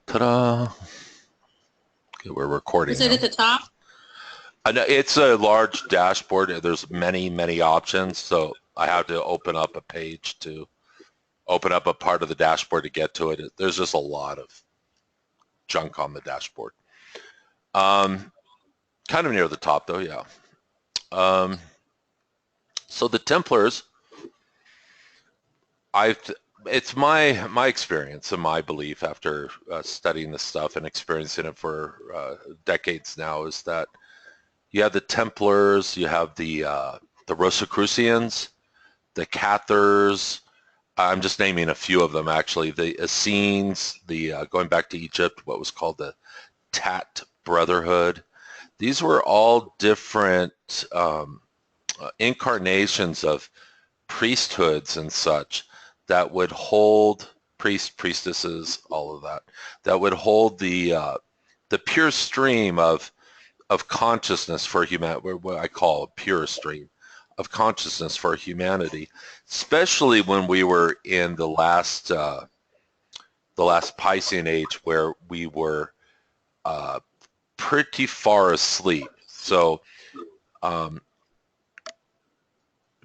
Ta-da! Okay, we're recording Is it now. at the top? I know it's a large dashboard. There's many, many options, so I have to open up a page to open up a part of the dashboard to get to it. There's just a lot of junk on the dashboard. Um, Kind of near the top, though, yeah. Um, so the Templars, I've it's my experience and my belief after studying this stuff and experiencing it for decades now is that you have the Templars, you have the Rosicrucians, the Cathars. I'm just naming a few of them actually. The Essenes, the going back to Egypt, what was called the Tat Brotherhood. These were all different incarnations of priesthoods and such that would hold priests, priestesses, all of that, that would hold the pure stream of consciousness for humanity, what I call a pure stream of consciousness for humanity, especially when we were in the last Piscean age where we were uh, pretty far asleep. So um,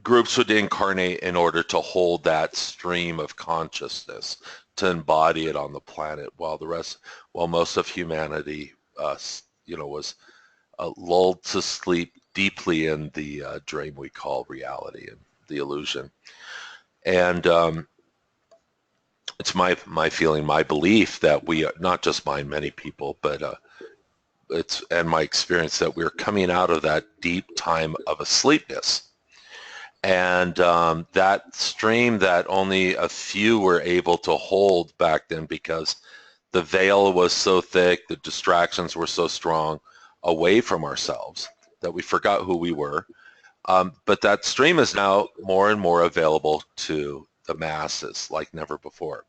groups would incarnate in order to hold that stream of consciousness, to embody it on the planet, while most of humanity, was lulled to sleep deeply in the dream we call reality and the illusion. And it's my feeling, my belief that we, not just mine, many people, but it's and my experience that we're coming out of that deep time of asleepness. And that stream that only a few were able to hold back then because the veil was so thick, the distractions were so strong away from ourselves that we forgot who we were. But that stream is now more and more available to the masses like never before.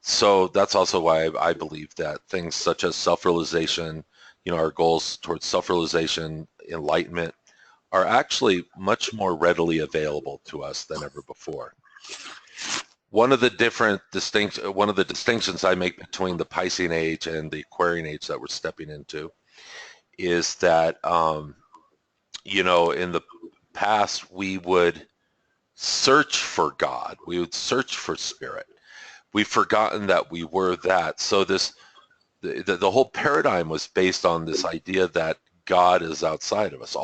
So that's also why I believe that things such as self-realization, our goals towards self-realization, enlightenment, are actually much more readily available to us than ever before. One of the distinctions I make between the Piscean age and the Aquarian age that we're stepping into is that, in the past we would search for God, we would search for spirit. We've forgotten that we were that. So the whole paradigm was based on this idea that God is outside of us.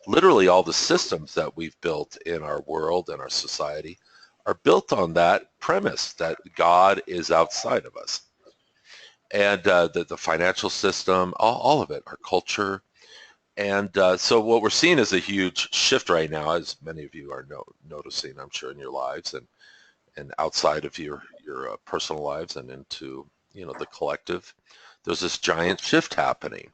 Literally all the systems that we've built in our world and our society are built on that premise that God is outside of us. And the financial system, all of it, our culture. And so what we're seeing is a huge shift right now, as many of you are noticing, I'm sure, in your lives and outside of your personal lives and into, the collective. There's this giant shift happening.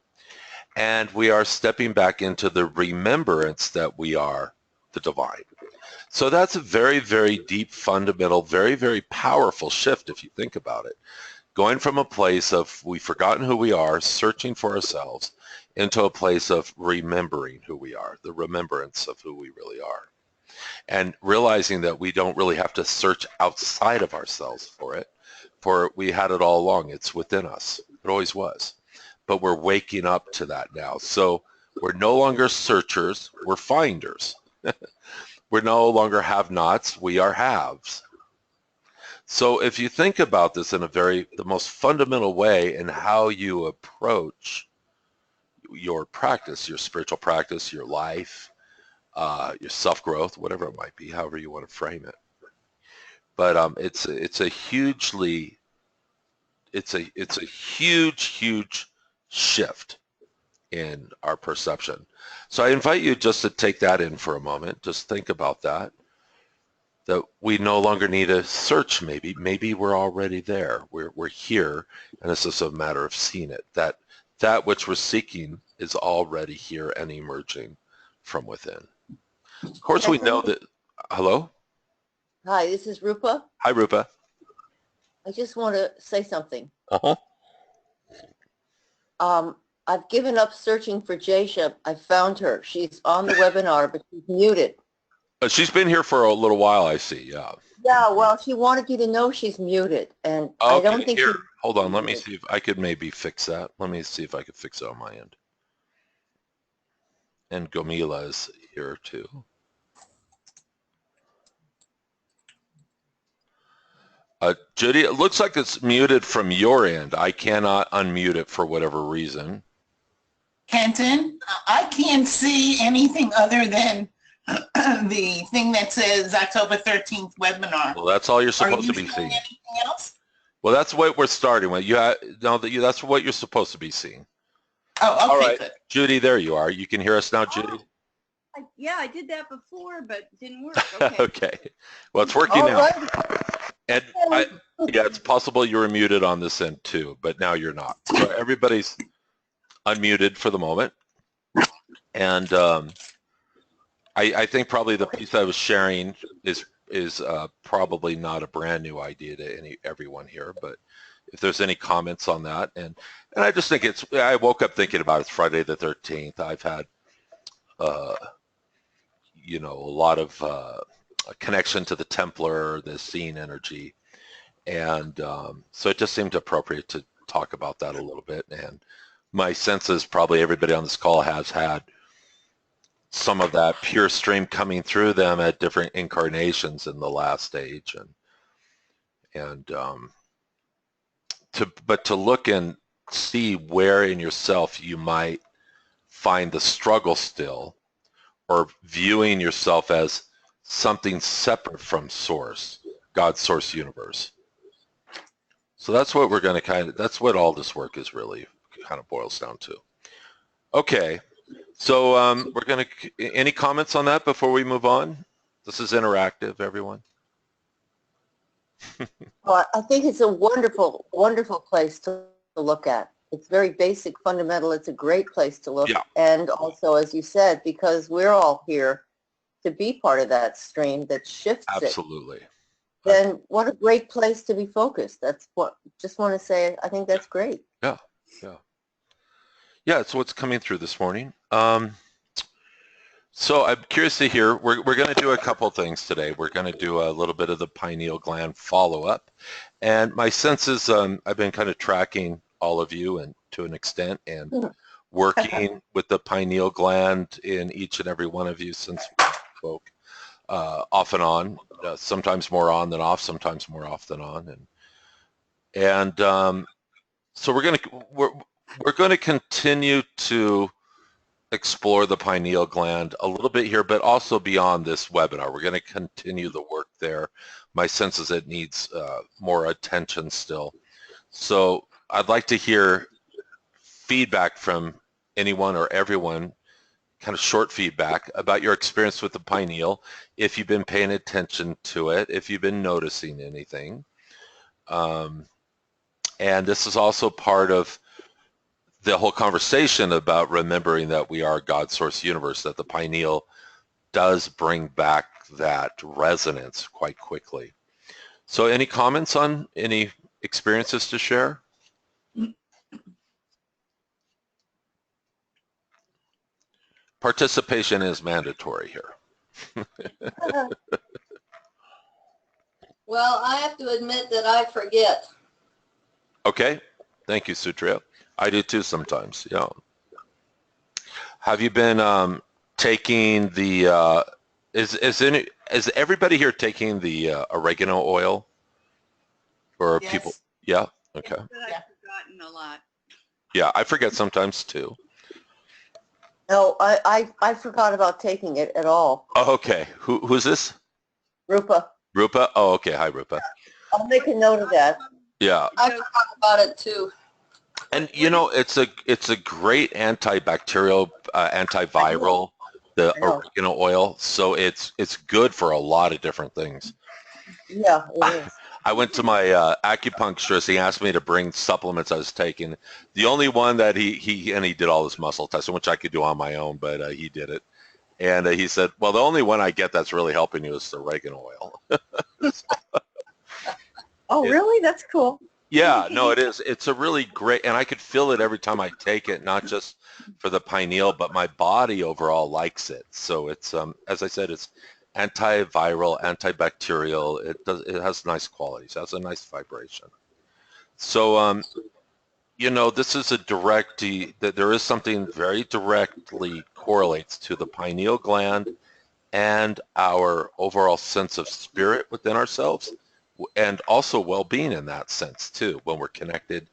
And we are stepping back into the remembrance that we are the divine. So that's a very, very deep, fundamental, very, very powerful shift if you think about it. Going from a place of we've forgotten who we are, searching for ourselves, into a place of remembering who we are, the remembrance of who we really are. And realizing that we don't really have to search outside of ourselves for we had it all along. It's within us. It always was. But we're waking up to that now. So we're no longer searchers, we're finders. We're no longer have-nots, we are haves. So if you think about this in the most fundamental way in how you approach your practice, your spiritual practice, your life, your self-growth, whatever it might be, however you want to frame it. But it's a huge shift in our perception. So I invite you just to take that in for a moment. Just think about that we no longer need to search. Maybe we're already there. We're here, and it's just a matter of seeing it. That which we're seeking is already here and emerging from within. Of course, we know that. Hello? Hi, this is Rupa. Hi, Rupa. I just want to say something. Uh-huh. I've given up searching for Jaysha. I found her. She's on the webinar, but she's muted. She's been here for a little while, I see, yeah. Yeah, well, she wanted you to know she's muted, and Okay, I don't think here. Hold on, let me see if I could maybe fix that. Let me see if I could fix it on my end. And Gomila is here too. Judy, it looks like it's muted from your end. I cannot unmute it for whatever reason. Kenton, I can't see anything other than the thing that says October 13th webinar. Well, that's all you're Are supposed you to be seeing seeing. anything else? Well, that's what we're starting with. That's what you're supposed to be seeing. Oh, okay, All right, good. Judy, there you are. You can hear us now, Judy? Yeah, I did that before, but it didn't work. Okay. Okay. Well, it's working All now. right. And yeah, it's possible you were muted on this end too, but now you're not. So everybody's unmuted for the moment. And I think probably the piece I was sharing is probably not a brand new idea to everyone here, but if there's any comments on that, and I just think I woke up thinking about it's Friday the 13th. I've had a lot of a connection to the Templar, the Scene energy, and so it just seemed appropriate to talk about that a little bit. And my sense is probably everybody on this call has had some of that pure stream coming through them at different incarnations in the last stage, but to look and see where in yourself you might find the struggle still, or viewing yourself as something separate from source, God's source universe. So that's what we're going to that's what all this work is really kind of boils down to. Okay, so we're going to, any comments on that before we move on? This is interactive, everyone. Well, I think it's a wonderful, wonderful place to look at. It's very basic, fundamental. It's a great place to look. Yeah. And also, as you said, because we're all here to be part of that stream that shifts Absolutely. it, then what a great place to be focused. That's what, just want to say, I think that's great. Yeah, yeah. Yeah, it's what's coming through this morning. So I'm curious to hear, we're going to do a couple things today. We're going to do a little bit of the pineal gland follow-up. And my sense is I've been kind of tracking all of you and to an extent and working with the pineal gland in each and every one of you since we spoke off and on, sometimes more on than off, sometimes more off than on. And so we're going to continue to explore the pineal gland a little bit here, but also beyond this webinar. We're going to continue the work there. My sense is it needs more attention still. So I'd like to hear feedback from anyone or everyone, kind of short feedback about your experience with the pineal, if you've been paying attention to it, if you've been noticing anything. And this is also part of the whole conversation about remembering that we are God's source universe, that the pineal does bring back that resonance quite quickly. So any comments on any experiences to share? Participation is mandatory here. Well, I have to admit that I forget. Okay, thank you, Sutria. I do too sometimes, yeah. Have you been taking the, is everybody here taking the oregano oil? Or Yes. people, yeah, okay. But I've forgotten a lot. Yeah, I forget sometimes too. No, I forgot about taking it at all. Oh, okay, who's this? Rupa, Rupa? Oh, okay, hi Rupa. I'll make a note of that. Yeah, I forgot about it too. and you know, it's a great antibacterial, antiviral, the I know. oregano oil. So it's good for a lot of different things. Yeah, it is. I went to my acupuncturist. He asked me to bring supplements I was taking. The only one that he did all this muscle testing, which I could do on my own, but he did it. And he said, well, the only one I get that's really helping you is the oregano oil. Oh, really? That's cool. Yeah, no, it is. It's a really great, and I could feel it every time I take it, not just for the pineal, but my body overall likes it. So it's, as I said, it's antiviral, antibacterial. It has nice qualities. It has a nice vibration. So, this is that there is something very directly correlates to the pineal gland and our overall sense of spirit within ourselves, and also well-being in that sense too. When we're connected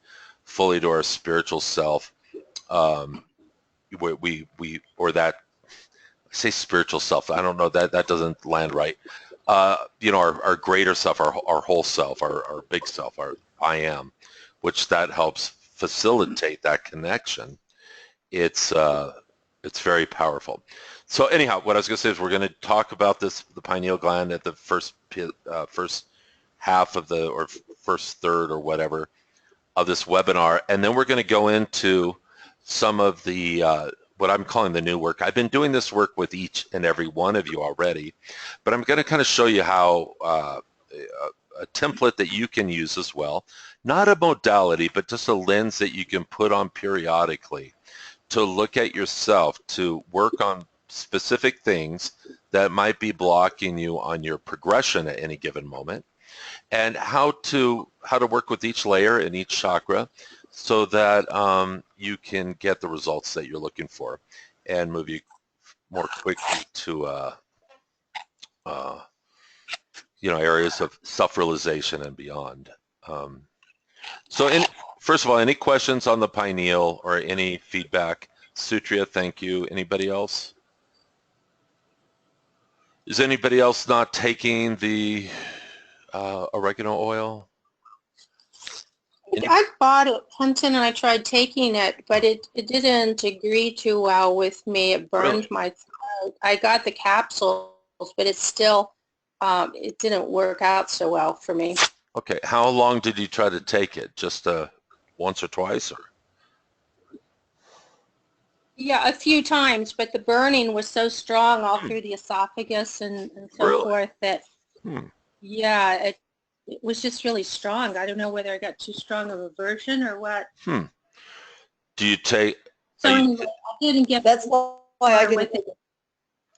fully to our spiritual self, or that, I say spiritual self, I don't know, that doesn't land right. Our greater self, our whole self, our big self, our I am, which that helps facilitate that connection. It's very powerful. So anyhow, what I was going to say is we're going to talk about the pineal gland at the first half of or first third or whatever of this webinar, and then we're going to go into some of the what I'm calling the new work. I've been doing this work with each and every one of you already, but I'm going to kind of show you how a template that you can use as well, not a modality, but just a lens that you can put on periodically to look at yourself, to work on specific things that might be blocking you on your progression at any given moment, and how to work with each layer in each chakra so that you can get the results that you're looking for and move you more quickly to areas of self-realization and beyond. First of all, any questions on the pineal or any feedback? Sutria, thank you. Anybody else? Is anybody else not taking the oregano oil? I bought it, Kenton, and I tried taking it, but it didn't agree too well with me. It burned Really? my throat. I got the capsules, but it still, it didn't work out so well for me. Okay, how long did you try to take it? Just once or twice? Or? Yeah, a few times, but the burning was so strong all through the esophagus and so Really? forth that, Hmm. yeah, it was just really strong. I don't know whether I got too strong of a version or what. Do you take... So anyway, I didn't get That's why I far with didn't. it.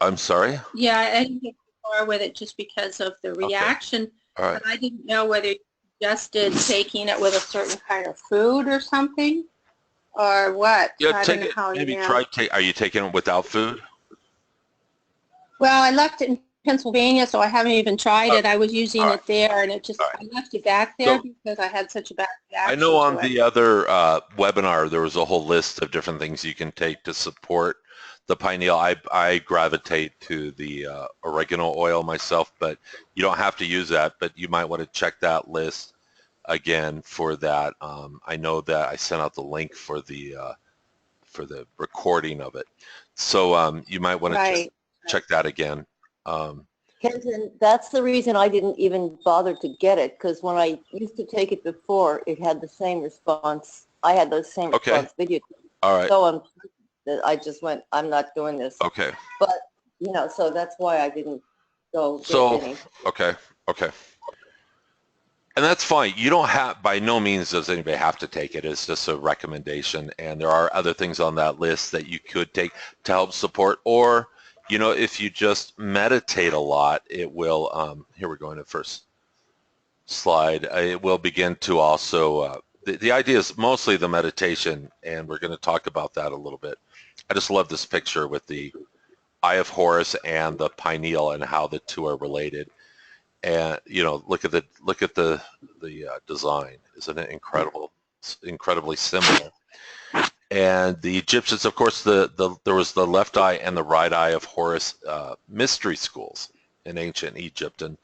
I'm sorry? Yeah, I didn't get far with it just because of the reaction. All right. But I didn't know whether you suggested taking it with a certain kind of food or something, or what. Yeah, I take don't know it. how Maybe you try. Are you taking it without food? Well, I left it in Pennsylvania, so I haven't even tried it. I was using all right. it there, and it just, All right. I left it back there So- because I had such a bad I reaction know on to it. the other webinar there was a whole list of different things you can take to support the pineal. I gravitate to the oregano oil myself, but you don't have to use that, but you might want to check that list again for that. I know that I sent out the link for the recording of it, so you might want to Right. check that again. Kenton, that's the reason I didn't even bother to get it, because when I used to take it before, it had the same response. I had those same Okay. response video. All right. So I just went, I'm not doing this. Okay. But, so that's why I didn't go get any. Okay. And that's fine. You don't have, by no means does anybody have to take it. It's just a recommendation. And there are other things on that list that you could take to help support. Or, if you just meditate a lot, it will, here we're going to the first slide. It will begin to also, the idea is mostly the meditation, and we're going to talk about that a little bit. I just love this picture with the Eye of Horus and the pineal and how the two are related. And look at the design. Isn't it incredible? It's incredibly similar. And the Egyptians, of course, there was the left eye and the right eye of Horus mystery schools in ancient Egypt, and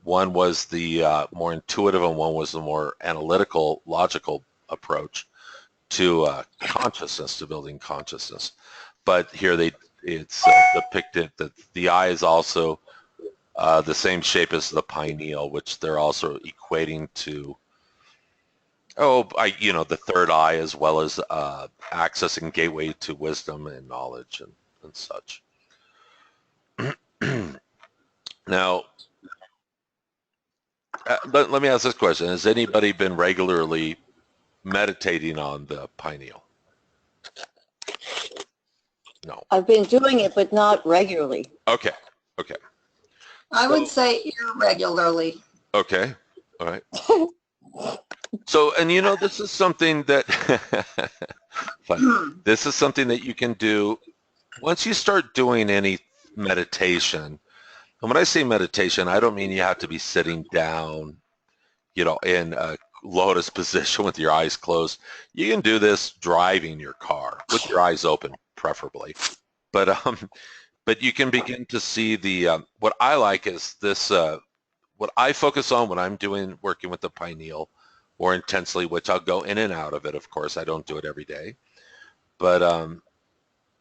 one was the more intuitive and one was the more analytical, logical approach to consciousness, to building consciousness. But here it's depicted that the eye is also the same shape as the pineal, which they're also equating to, the third eye, as well as access and gateway to wisdom and knowledge and such. Now, let me ask this question. Has anybody been regularly meditating on the pineal? No. I've been doing it, but not regularly. Okay. I would say irregularly. Okay. All right. So, and you know, this is something that, fun. This is something that you can do once you start doing any meditation. And when I say meditation, I don't mean you have to be sitting down, you know, in a lotus position with your eyes closed. You can do this driving your car with your eyes open, preferably. But you can begin to see what I like is this, what I focus on when I'm working with the pineal more intensely, which I'll go in and out of it. Of course, I don't do it every day. But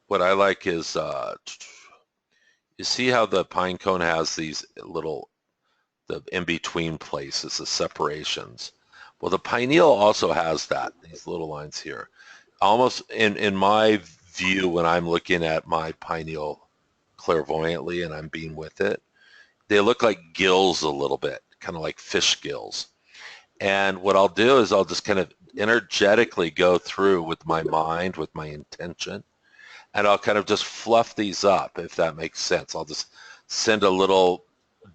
what I like is, you see how the pine cone has these little, the in-between places, the separations. Well, the pineal also has that, these little lines here. Almost in my view, when I'm looking at my pineal clairvoyantly and I'm being with it, they look like gills a little bit, kind of like fish gills. And what I'll do is I'll just kind of energetically go through with my mind, with my intention, and I'll kind of just fluff these up, if that makes sense. I'll just send a little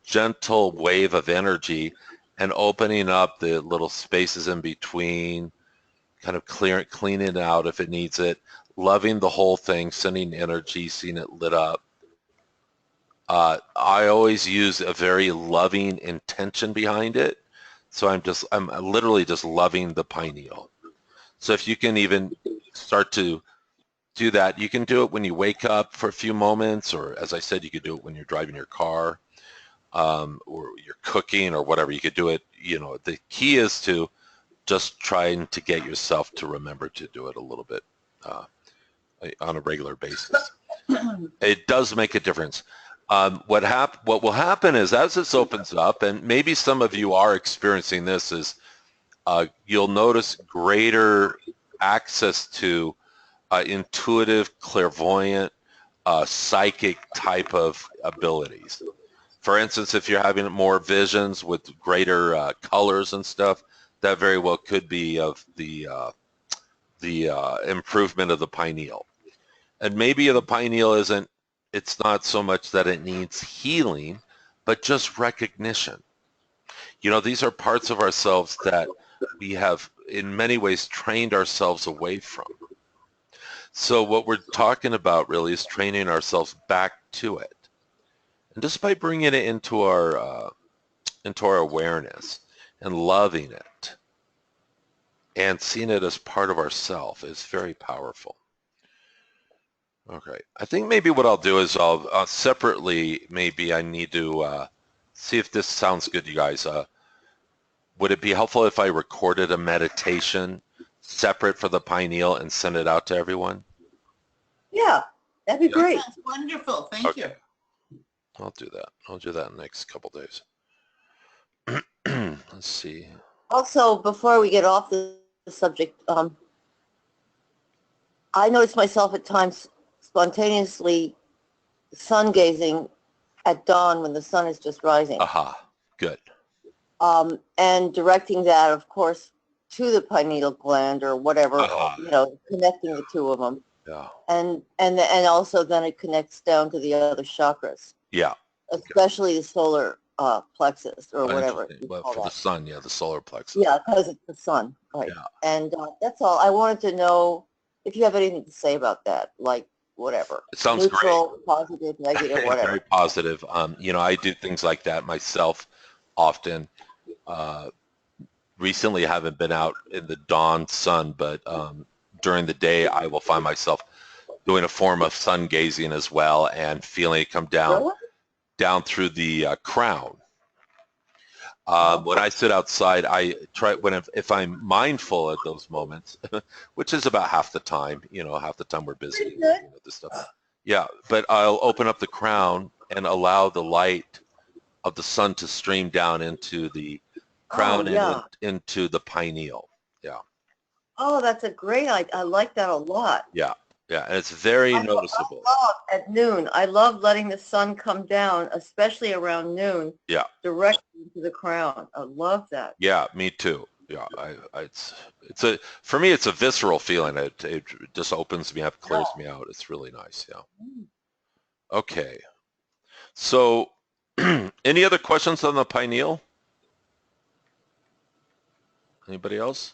gentle wave of energy and opening up the little spaces in between, kind of cleaning it out if it needs it, loving the whole thing, sending energy, seeing it lit up. I always use a very loving intention behind it. So I'm literally just loving the pineal. So if you can even start to do that, you can do it when you wake up for a few moments, or as I said, you could do it when you're driving your car, or you're cooking or whatever. You could do it, you know, the key is to just trying to get yourself to remember to do it a little bit on a regular basis. It does make a difference. What will happen is as this opens up, and maybe some of you are experiencing this, is you'll notice greater access to intuitive, clairvoyant, psychic type of abilities. For instance, if you're having more visions with greater colors and stuff, that very well could be of the improvement of the pineal. And maybe the pineal it's not so much that it needs healing, but just recognition. You know, these are parts of ourselves that we have in many ways trained ourselves away from. So what we're talking about really is training ourselves back to it. And just by bringing it into our awareness and loving it and seeing it as part of ourself is very powerful. Okay, I think maybe what I'll do is I'll separately, maybe I need to see if this sounds good to you guys. Would it be helpful if I recorded a meditation separate for the pineal and send it out to everyone? Yeah, that'd be Yeah. great. That's wonderful. Thank you. Okay. I'll do that. I'll do that in the next couple days. Let's see. Also, before we get off the subject, I notice myself at times spontaneously sun gazing at dawn when the sun is just rising, Aha, good. and directing that, of course, to the pineal gland or whatever, you know, connecting the two of them, Yeah. and also then it connects down to the other chakras, Yeah. especially the solar plexus or whatever. Interesting. you Well, call for the that. sun, yeah, the solar plexus. Yeah, because it's the sun, right? Yeah. And that's all. I wanted to know if you have anything to say about that, like whatever. It sounds Neutral, positive, negative, great. whatever. Very positive. You know, I do things like that myself often. Recently, I haven't been out in the dawn sun, but during the day, I will find myself doing a form of sun gazing as well and feeling it come down Really? down through the crown. When I sit outside, I try if I'm mindful at those moments, which is about half the time. You know, half the time we're busy. Pretty good. You know, this stuff. Yeah, but I'll open up the crown and allow the light of the sun to stream down into the crown yeah. and into the pineal. Yeah, Oh, that's a great idea. I like that a lot. yeah, yeah, and it's very I noticeable. love at noon. I love letting the sun come down, especially around noon. Yeah. Directly into the crown. I love that. Yeah, me too. Yeah, it's a for me it's a visceral feeling. It just opens me up, clears me out. It's really nice. Yeah. Okay. So, any other questions on the pineal? Anybody else?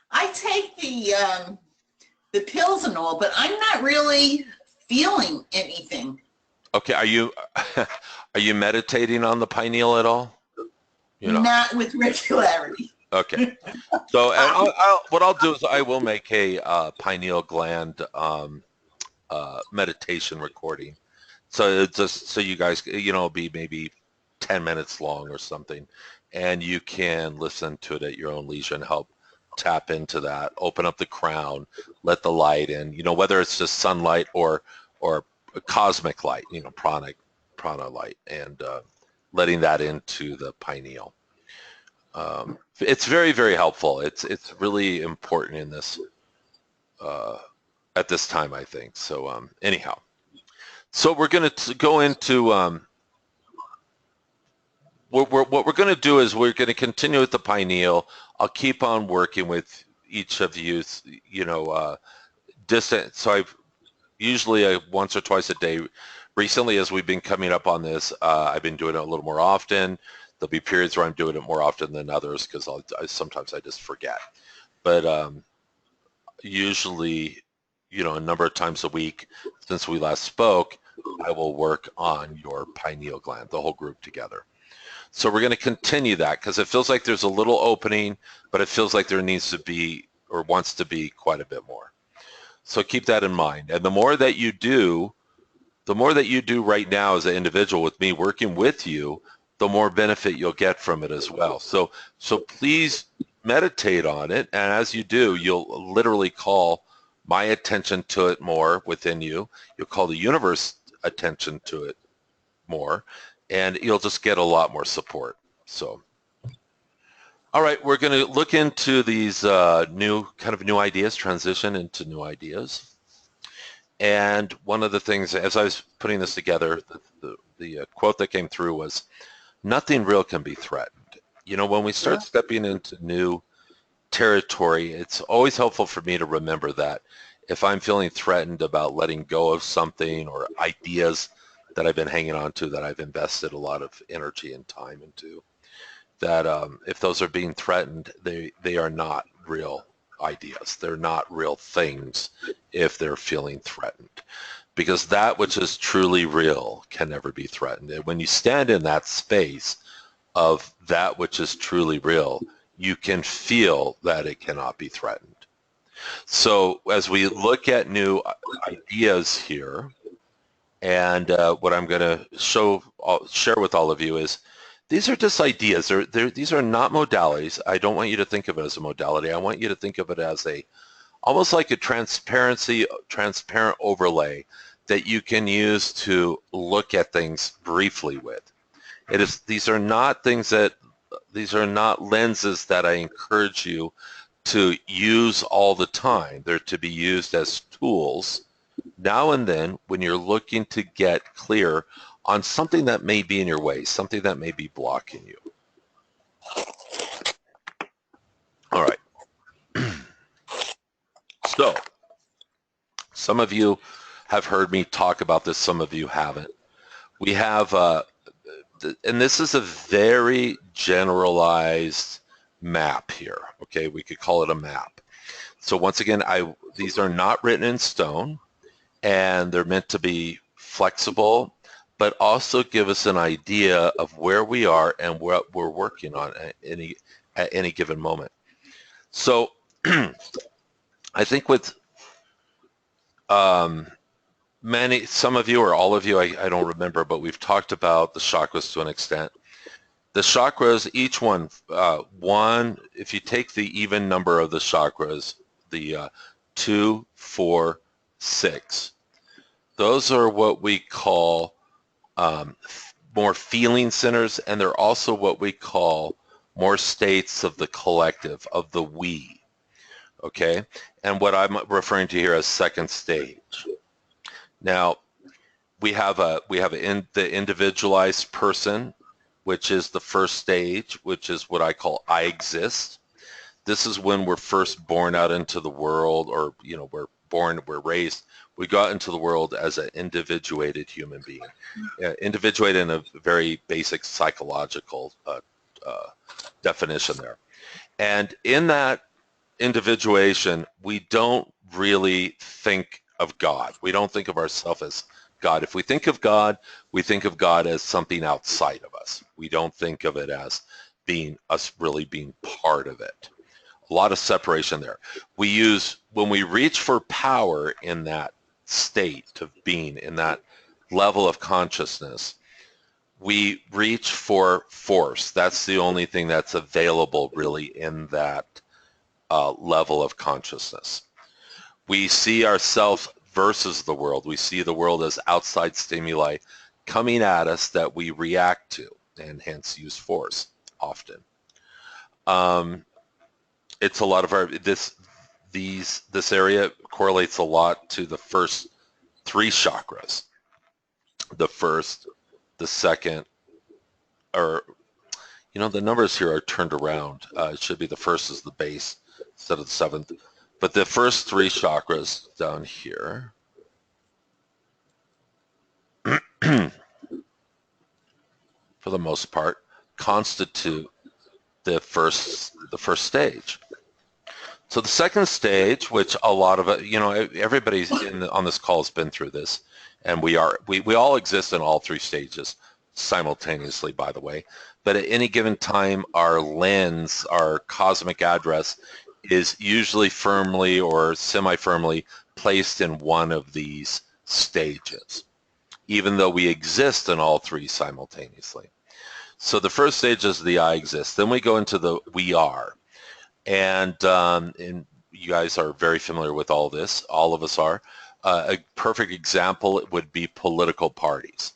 I take the pills and all, but I'm not really feeling anything. Okay, are you are you meditating on the pineal at all? You know. Not with regularity. Okay. So and what I'll do is I will make a pineal gland meditation recording. So it's just so you guys, it'll be maybe 10 minutes long or something, and you can listen to it at your own leisure and help tap into that, open up the crown, let the light in, whether it's just sunlight or cosmic light, prana light, and letting that into the pineal. It's very, very helpful. It's really important in this at this time, I think. So anyhow, so we're going to go into what we're going to do is we're going to continue with the pineal. I'll keep on working with each of you, distant. So I've usually once or twice a day. Recently, as we've been coming up on this, I've been doing it a little more often. There'll be periods where I'm doing it more often than others because sometimes I just forget. But usually, a number of times a week since we last spoke, I will work on your pineal gland, the whole group together. So we're going to continue that because it feels like there's a little opening, but it feels like there needs to be or wants to be quite a bit more. So keep that in mind. And the more that you do right now as an individual with me working with you, the more benefit you'll get from it as well. So please meditate on it. And as you do, you'll literally call my attention to it more within you. You'll call the universe attention to it more, and you'll just get a lot more support. So, all right, we're going to look into these new ideas, transition into new ideas. And one of the things, as I was putting this together, the quote that came through was, nothing real can be threatened. When we start stepping into new territory, it's always helpful for me to remember that if I'm feeling threatened about letting go of something or ideas that I've been hanging on to, that I've invested a lot of energy and time into, that if those are being threatened, they are not real ideas. They're not real things if they're feeling threatened. Because that which is truly real can never be threatened. And when you stand in that space of that which is truly real, you can feel that it cannot be threatened. So as we look at new ideas here, and what I'm going to share with all of you is, these are just ideas. These are not modalities. I don't want you to think of it as a modality. I want you to think of it as almost like a transparent overlay that you can use to look at things briefly with. These are not lenses that I encourage you to use all the time. They're to be used as tools now and then when you're looking to get clear on something that may be in your way, something that may be blocking you. All right. So, some of you have heard me talk about this, some of you haven't. We have, and this is a very generalized map here, okay? We could call it a map. So once again, these are not written in stone, and they're meant to be flexible, but also give us an idea of where we are and what we're working on at any given moment. So I think with some of you or all of you, I don't remember, but we've talked about the chakras to an extent. The chakras, each one, if you take the even number of the chakras, the 2, 4, 6, those are what we call more feeling centers, and they're also what we call more states of the collective, of the we, okay? And what I'm referring to here as second stage. Now, we have the individualized person, which is the first stage, which is what I call I exist. This is when we're first born out into the world, or we're raised. We go out into the world as an individuated human being, individuated in a very basic psychological definition there. And in that individuation, we don't really think of God. We don't think of ourselves as God. If we think of God, we think of God as something outside of us. We don't think of it as being us really being part of it. A lot of separation there. When we reach for power in that state of being, in that level of consciousness, we reach for force. That's the only thing that's available really in that level of consciousness. We see ourselves versus the world. We see the world as outside stimuli coming at us that we react to, and hence use force often. It's a lot of this area correlates a lot to the first three chakras. The first, the second, or the numbers here are turned around. It should be the first is the base instead of the seventh. But the first three chakras down here for the most part constitute the first stage. So the second stage, which a lot of it, everybody on this call has been through this, and we all exist in all three stages simultaneously, by the way. But at any given time, our lens, our cosmic address, is usually firmly or semi-firmly placed in one of these stages, even though we exist in all three simultaneously. So the first stage is the I exist. Then we go into the we are. And you guys are very familiar with all this. All of us are. A perfect example would be political parties.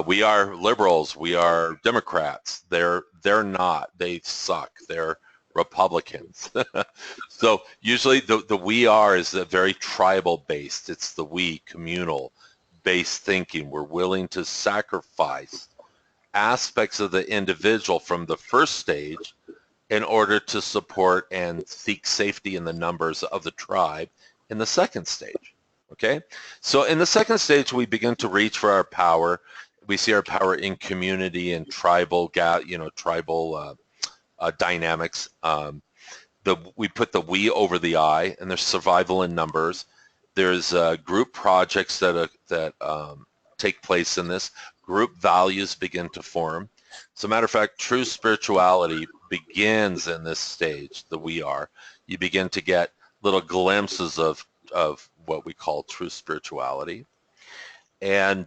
We are liberals. We are Democrats. They're not. They suck. They're Republicans. So usually the we are is a very tribal based. It's the we, communal based thinking. We're willing to sacrifice aspects of the individual from the first stage in order to support and seek safety in the numbers of the tribe in the second stage. Okay, so in the second stage, we begin to reach for our power. We see our power in community and tribal, dynamics. We put the we over the I, and there's survival in numbers. There's group projects that take place in this. Group values begin to form. As a matter of fact, true spirituality begins in this stage, the we are. You begin to get little glimpses of what we call true spirituality. And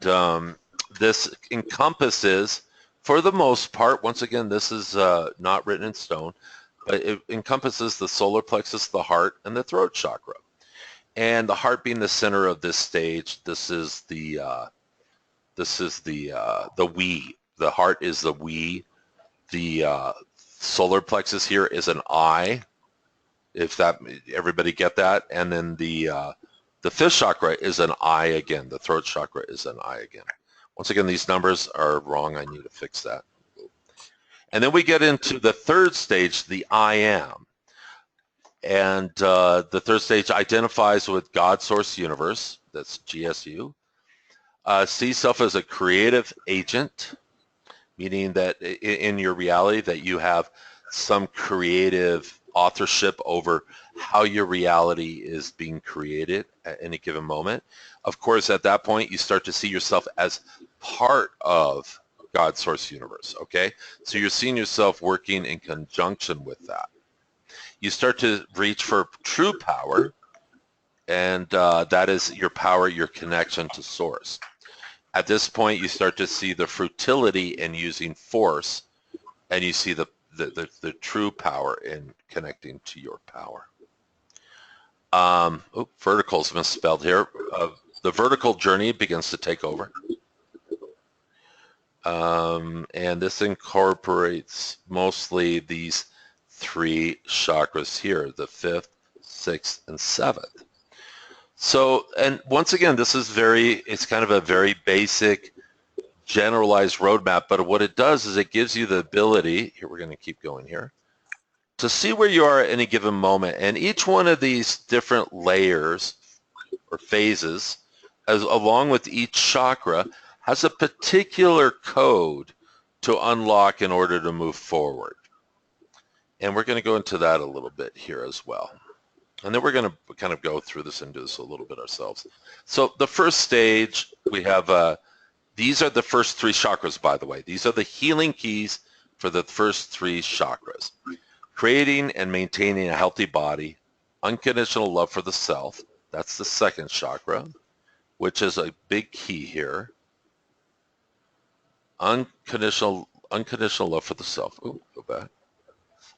this encompasses, for the most part, once again, this is not written in stone, but it encompasses the solar plexus, the heart, and the throat chakra. And the heart being the center of this stage, this is the we. The heart is the we. The solar plexus here is an I. If that, everybody get that? And then the fifth chakra is an I again. The throat chakra is an I again. Once again, these numbers are wrong. I need to fix that. And then we get into the third stage, the I am. And the third stage identifies with God, Source, Universe. That's GSU. Sees self as a creative agent, meaning that in your reality that you have some creative authorship over how your reality is being created at any given moment. Of course, at that point, you start to see yourself as part of God's Source Universe, okay? So you're seeing yourself working in conjunction with that. You start to reach for true power, and that is your power, your connection to Source. At this point, you start to see the futility in using force, and you see the true power in connecting to your power. Vertical's misspelled here. The vertical journey begins to take over. And this incorporates mostly these three chakras here, the fifth, sixth, and seventh. So, and once again, this is it's kind of a very basic, generalized roadmap, but what it does is it gives you the ability, here we're going to keep going here, to see where you are at any given moment. And each one of these different layers or phases, along with each chakra, has a particular code to unlock in order to move forward. And we're going to go into that a little bit here as well. And then we're going to kind of go through this and do this a little bit ourselves. So the first stage, we have, these are the first 3 chakras, by the way. These are the healing keys for the first 3 chakras. Creating and maintaining a healthy body, unconditional love for the self, that's the second chakra, which is a big key here. Unconditional love for the self. Ooh, go back.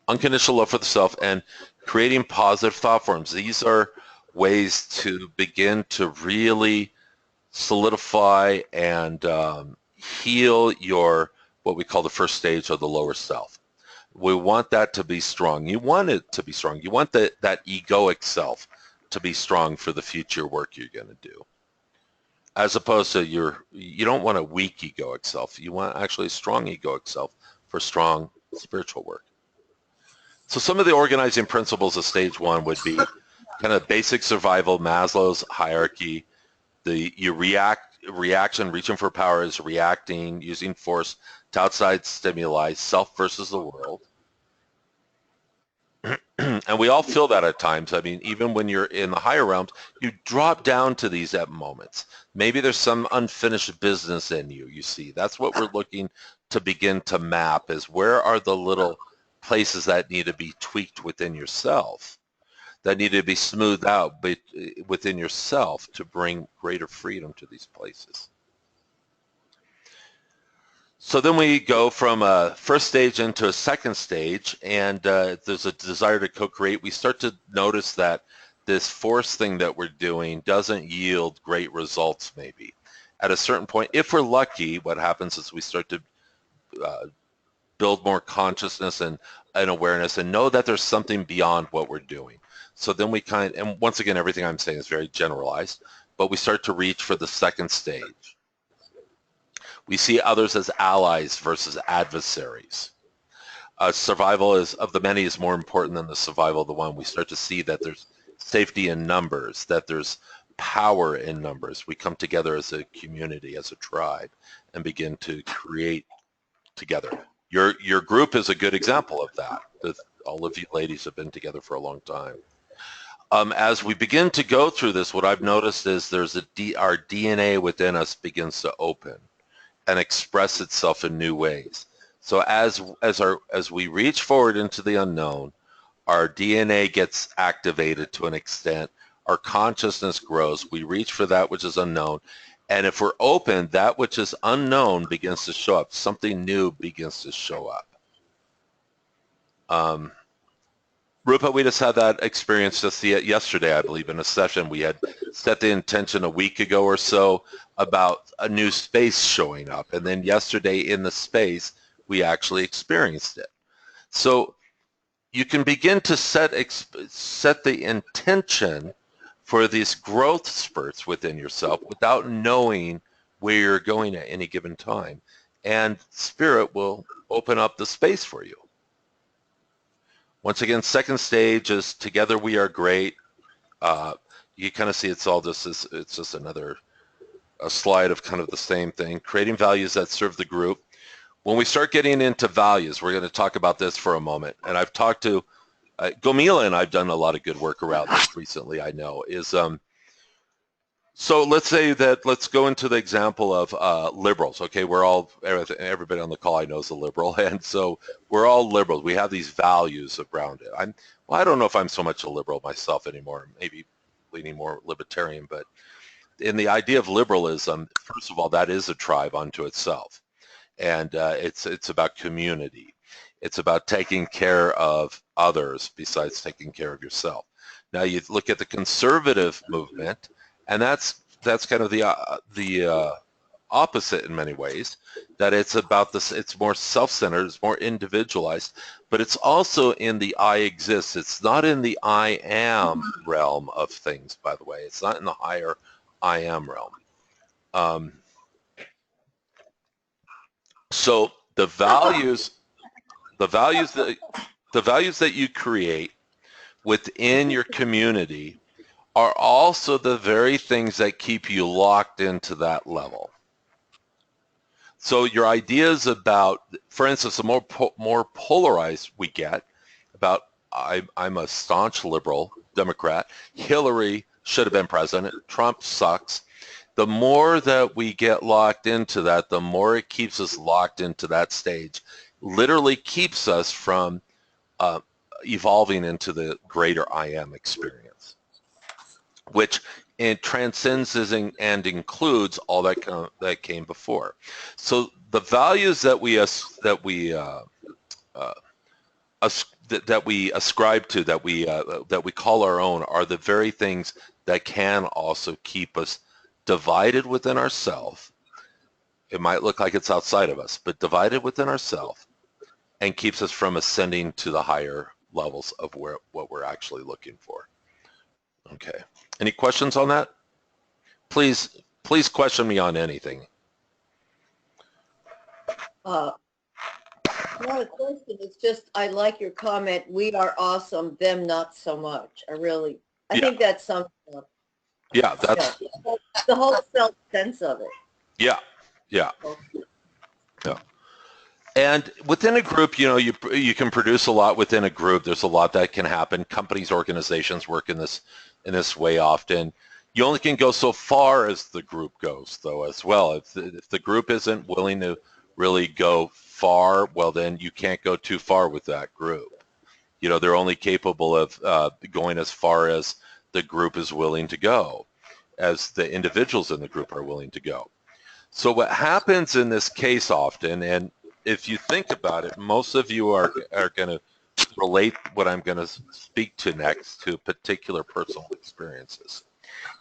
Unconditional love for the self and creating positive thought forms. These are ways to begin to really solidify and heal your, what we call the first stage of the lower self. We want that to be strong. You want it to be strong. You want that egoic self to be strong for the future work you're going to do. As opposed to you don't want a weak egoic self. You want actually a strong egoic self for strong spiritual work. So some of the organizing principles of stage 1 would be kind of basic survival, Maslow's hierarchy. Reaction, reaching for power is reacting, using force to outside stimuli, self versus the world. And we all feel that at times. I mean, even when you're in the higher realms, you drop down to these at moments. Maybe there's some unfinished business in you, you see. That's what we're looking to begin to map, is where are the little places that need to be tweaked within yourself, that need to be smoothed out within yourself to bring greater freedom to these places. So then we go from a first stage into a second stage, and there's a desire to co-create. We start to notice that this force thing that we're doing doesn't yield great results maybe. At a certain point, if we're lucky, what happens is we start to build more consciousness and awareness and know that there's something beyond what we're doing. So then we and once again, everything I'm saying is very generalized, but we start to reach for the second stage. We see others as allies versus adversaries. Survival of the many is more important than the survival of the one. We start to see that there's safety in numbers, that there's power in numbers. We come together as a community, as a tribe, and begin to create together. Your group is a good example of that. All of you ladies have been together for a long time. As we begin to go through this, what I've noticed is our DNA within us begins to open and express itself in new ways. So as we reach forward into the unknown, our DNA gets activated to an extent, our consciousness grows, we reach for that which is unknown, and if we're open, that which is unknown begins to show up. Something new begins to show up. Rupa, we just had that experience just yesterday, I believe, in a session. We had set the intention a week ago or so about a new space showing up. And then yesterday in the space, we actually experienced it. So you can begin to set the intention for these growth spurts within yourself without knowing where you're going at any given time. And Spirit will open up the space for you. Once again, second stage is together we are great. You kind of see it's just a slide of kind of the same thing. Creating values that serve the group. When we start getting into values, we're going to talk about this for a moment. And I've talked to Gomila, and I've done a lot of good work around this recently, I know, is so let's go into the example of liberals. Okay, everybody on the call I know is a liberal, and so we're all liberals. We have these values around it. I don't know if I'm so much a liberal myself anymore, maybe leaning more libertarian, but in the idea of liberalism, first of all, that is a tribe unto itself, and it's about community. It's about taking care of others besides taking care of yourself. Now you look at the conservative movement, and that's kind of the opposite in many ways, that it's about this, it's more self-centered, it's more individualized, but it's also in the I exist. It's not in the I am realm of things, by the way. It's not in the higher I am realm. So the values that you create within your community are also the very things that keep you locked into that level. So your ideas about, for instance, the more polarized we get about, I'm a staunch liberal Democrat, Hillary should have been president, Trump sucks. The more that we get locked into that, the more it keeps us locked into that stage. Literally keeps us from evolving into the greater I am experience, which it transcends and includes all that came before. So the values that we ascribe to, that we call our own, are the very things that can also keep us divided within ourselves. It might look like it's outside of us, but divided within ourselves, and keeps us from ascending to the higher levels of what we're actually looking for. Okay. Any questions on that? Please question me on anything. Not a question, it's just, I like your comment, we are awesome, them not so much. I think that's something, Yeah, that's, the whole self sense of it. yeah. And within a group, you can produce a lot within a group. There's a lot that can happen. Companies, organizations work in this way often. You only can go so far as the group goes, though, as well. If the group isn't willing to really go far, well, then you can't go too far with that group. They're only capable of going as far as the group is willing to go, as the individuals in the group are willing to go. So what happens in this case often, and if you think about it, most of you are going to relate what I'm going to speak to next to particular personal experiences.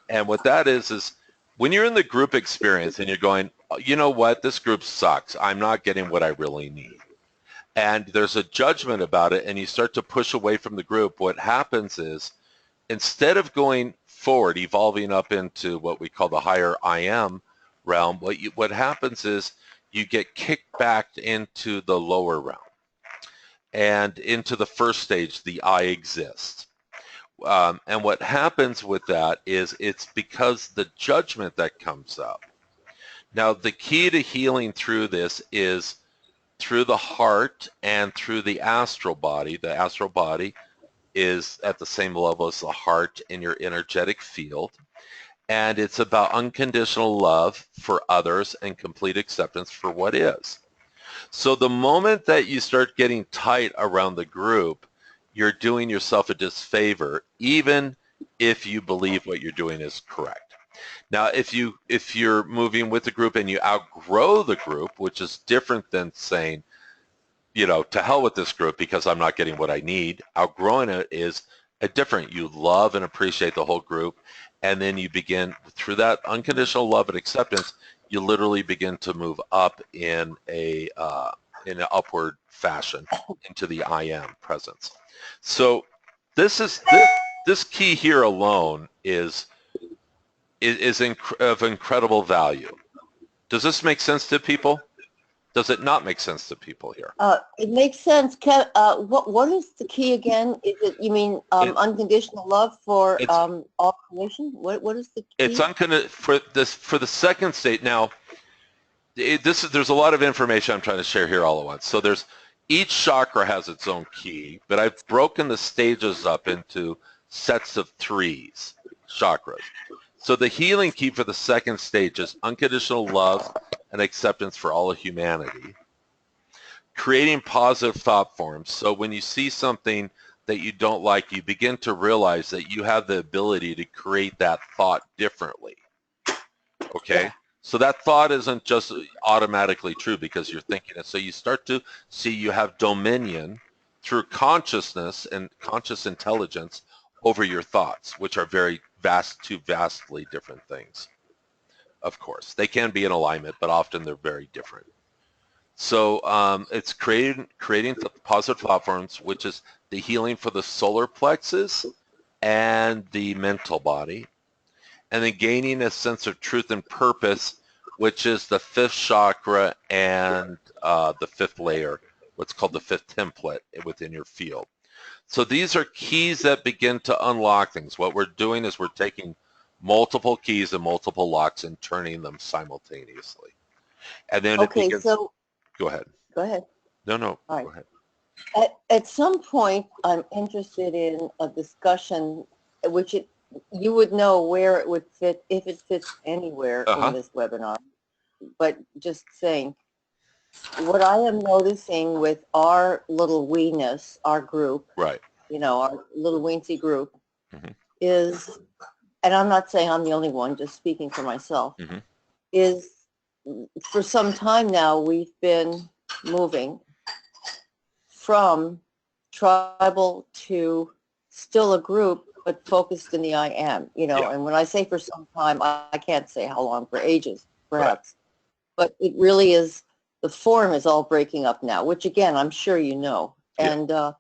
And what that is when you're in the group experience and you're going, you know what, this group sucks. I'm not getting what I really need. And there's a judgment about it, and you start to push away from the group. What happens is, instead of going forward, evolving up into what we call the higher I am realm, what happens is you get kicked back into the lower realm and into the first stage, the I exist. And what happens with that is it's because the judgment that comes up. Now, the key to healing through this is through the heart and through the astral body. The astral body is at the same level as the heart in your energetic field. And it's about unconditional love for others and complete acceptance for what is. So the moment that you start getting tight around the group, you're doing yourself a disfavor, even if you believe what you're doing is correct. Now, if you're moving with the group and you outgrow the group, which is different than saying, to hell with this group because I'm not getting what I need, outgrowing it is a different. You love and appreciate the whole group, and then you begin, through that unconditional love and acceptance, you literally begin to move up in an upward fashion into the I am presence. So this key here alone is of incredible value. Does this make sense to people? Does it not make sense to people here? It makes sense. What is the key again? Is it, you mean unconditional love for all creation? What is the key? It's for the second state. Now, there's a lot of information I'm trying to share here all at once. So each chakra has its own key, but I've broken the stages up into sets of 3 chakras. So the healing key for the second stage is unconditional love and acceptance for all of humanity. Creating positive thought forms. So when you see something that you don't like, you begin to realize that you have the ability to create that thought differently. Okay? Yeah. So that thought isn't just automatically true because you're thinking it. So you start to see you have dominion through consciousness and conscious intelligence over your thoughts, which are two vastly different things. Of course, they can be in alignment, but often they're very different. So it's creating the positive thought forms, which is the healing for the solar plexus and the mental body, and then gaining a sense of truth and purpose, which is the 5th chakra and the 5th layer, what's called the 5th template within your field. So these are keys that begin to unlock things. What we're doing is we're taking multiple keys and multiple locks and turning them simultaneously. And then it Okay, begins, so, go ahead. go ahead. No, All right. go ahead. At some point, I'm interested in a discussion, which you would know where it would fit, if it fits anywhere Uh-huh. in this webinar. But just saying, what I am noticing with our little weeness, our group, Right. our little weensy group, Mhm. is, and I'm not saying I'm the only one, just speaking for myself, Mhm. is for some time now, we've been moving from tribal to still a group, but focused in the I am, Yeah. and when I say for some time, I can't say how long, for ages, perhaps. But it really is, the form is all breaking up now, which again, I'm sure you know. Yeah. And, No.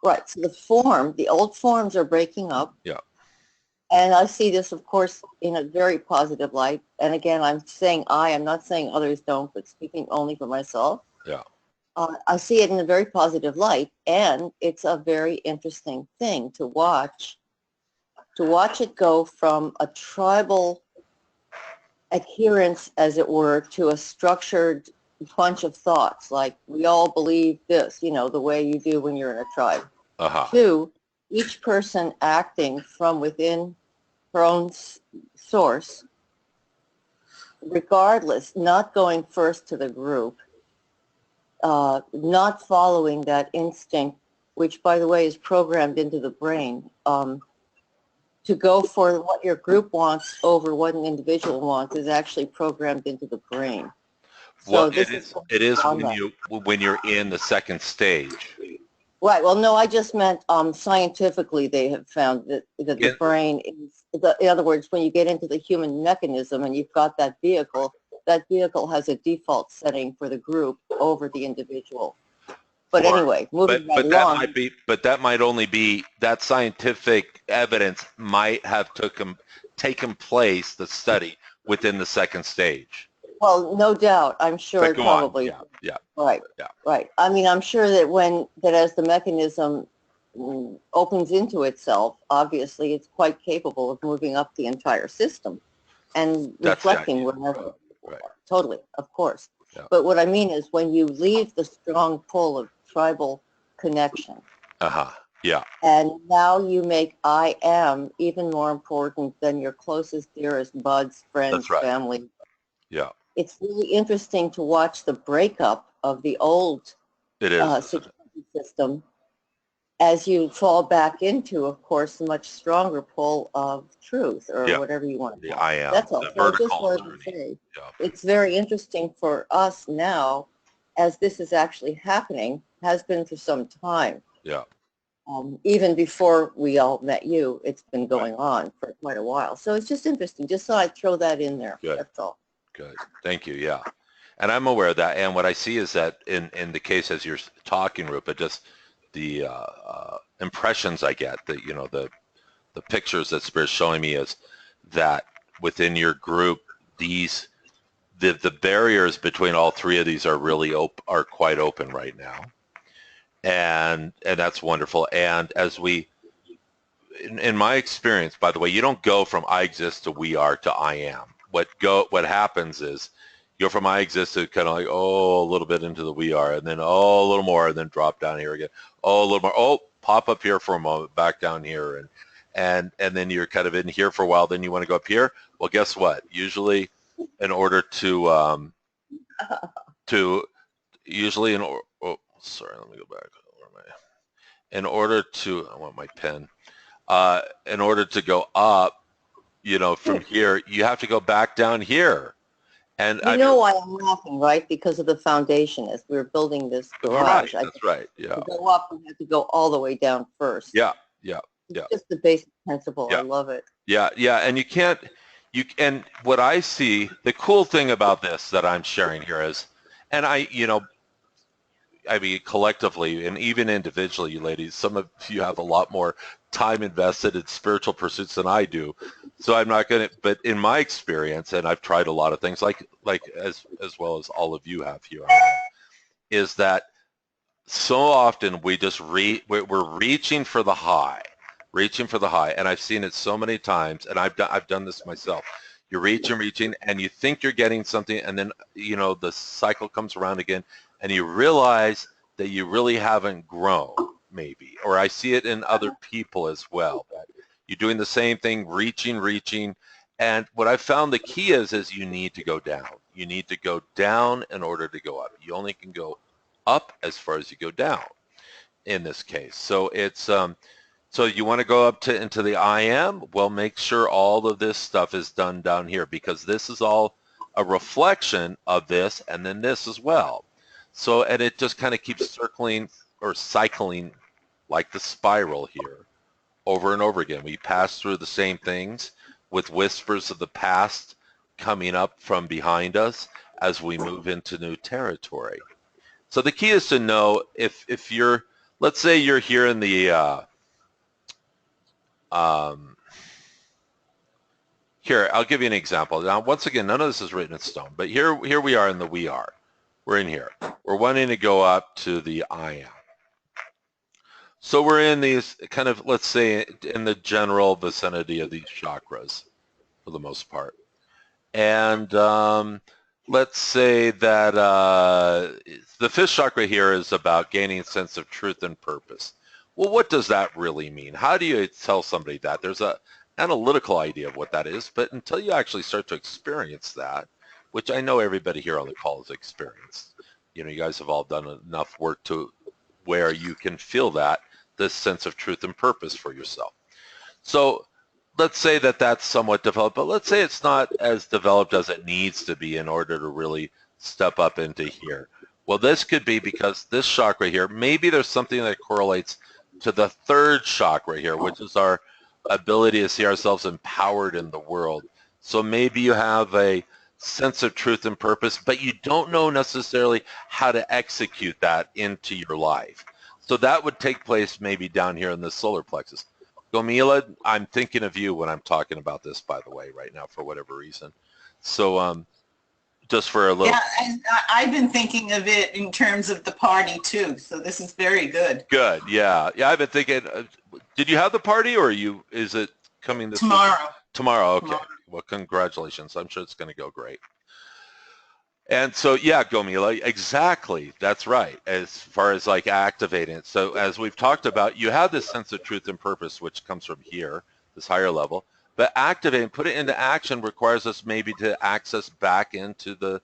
right, so the old forms are breaking up. Yeah. And I see this, of course, in a very positive light. And again, I'm saying I'm not saying others don't, but speaking only for myself. Yeah. I see it in a very positive light, and it's a very interesting thing to watch it go from a tribal adherence, as it were, to a structured bunch of thoughts, like we all believe this, the way you do when you're in a tribe, Uh-huh. to each person acting from within her own source, regardless, not going first to the group, not following that instinct, which, by the way, is programmed into the brain, to go for what your group wants over what an individual wants is actually programmed into the brain. Well, this it is on when you're in the second stage. Right. Well, no, I just meant scientifically they have found that the brain is, in other words, when you get into the human mechanism and you've got that vehicle has a default setting for the group over the individual. But anyway, moving right along. That might only be, that scientific evidence might have taken place, the study, within the second stage. Well, no doubt. I'm sure But go on. probably. Yeah. Right. Yeah. Right. I mean, I'm sure that as the mechanism opens into itself, obviously it's quite capable of moving up the entire system and That's the reflecting idea. wherever. Right. Totally, of course. Yeah. But what I mean is when you leave the strong pull of tribal connection, Uh-huh. Yeah. and now you make I am even more important than your closest, dearest buds, friends, That's right. family. Yeah. It's really interesting to watch the breakup of the old It is. security system as you fall back into, of course, a much stronger pull of truth, or Yeah. whatever you want to The call it. I am. That's all. The So I just vertical wanted to learning. say, Yeah. it's very interesting for us now, as this is actually happening, has been for some time. Yeah. Even before we all met you, it's been going on for quite a while. So it's just interesting. Just thought I'd throw that in there. Good. That's all. Good. Thank you. Yeah. And I'm aware of that. And what I see is that in the case as you're talking, Rupa, just the impressions I get, the pictures that Spirit's showing me is that within your group, the barriers between all three of these are really are quite open right now. And that's wonderful. And as in my experience, by the way, you don't go from I exist to we are to I am. What happens is you go from I exist to kind of like, a little bit into the we are, and then, a little more, and then drop down here again. A little more, pop up here for a moment, back down here. And then you're kind of in here for a while, then you want to go up here. Well, guess what? Usually in order to, sorry, let me go back. In order to, I want my pen. In order to go up, from here, you have to go back down here. And You know why I'm laughing, right? Because of the foundation. As we were building this garage, that's right. Yeah. To go up, we had to go all the way down first. Yeah. It's just the basic principle. Yeah. I love it. Yeah. And and what I see, the cool thing about this that I'm sharing here is, and I mean, collectively and even individually, you ladies, some of you have a lot more time invested in spiritual pursuits than I do. So I'm not going to, but in my experience, and I've tried a lot of things like as well as all of you have here, is that so often we just we're reaching for the high. And I've seen it so many times, and I've done this myself. you're reaching, and you think you're getting something, and then, you know, the cycle comes around again, and you realize that you really haven't grown, maybe. Or I see it in other people as well, that you're doing the same thing, reaching, and what I found the key is you need to go down. You need to go down in order to go up. You only can go up as far as you go down in this case. So it's so you want to go up to into the I am, well, make sure all of this stuff is done down here, because this is all a reflection of this and then this as well. So, and it just kind of keeps circling or cycling like the spiral here over and over again. We pass through the same things with whispers of the past coming up from behind us as we move into new territory. So the key is to know if you're, let's say you're here in the here, I'll give you an example. Now, once again, none of this is written in stone, but here we are in the we are. We're in here. We're wanting to go up to the I am. So we're in these kind of, let's say, in the general vicinity of these chakras for the most part. And let's say that the fifth chakra here is about gaining a sense of truth and purpose. Well, what does that really mean? How do you tell somebody that? There's an analytical idea of what that is, but until you actually start to experience that, which I know everybody here on the call has experienced, you know, you guys have all done enough work to where you can feel that, this sense of truth and purpose for yourself. So let's say that that's somewhat developed, but let's say it's not as developed as it needs to be in order to really step up into here. Well, this could be because this chakra here, maybe there's something that correlates to the third chakra here, which is our ability to see ourselves empowered in the world. So maybe you have a sense of truth and purpose, but you don't know necessarily how to execute that into your life. So that would take place maybe down here in the solar plexus. Gomila, I'm thinking of you when I'm talking about this, by the way, right now, for whatever reason. So just for a little... Yeah, I've been thinking of it in terms of the party too, so this is very good. Good, yeah. Yeah, I've been thinking, did you have the party, or is it coming this Tomorrow. week? Tomorrow, okay. Tomorrow. Well, congratulations. I'm sure it's going to go great. And so, yeah, Gomila, exactly. That's right. As far as like activating it. So as we've talked about, you have this sense of truth and purpose, which comes from here, this higher level. But activating, put it into action requires us maybe to access back into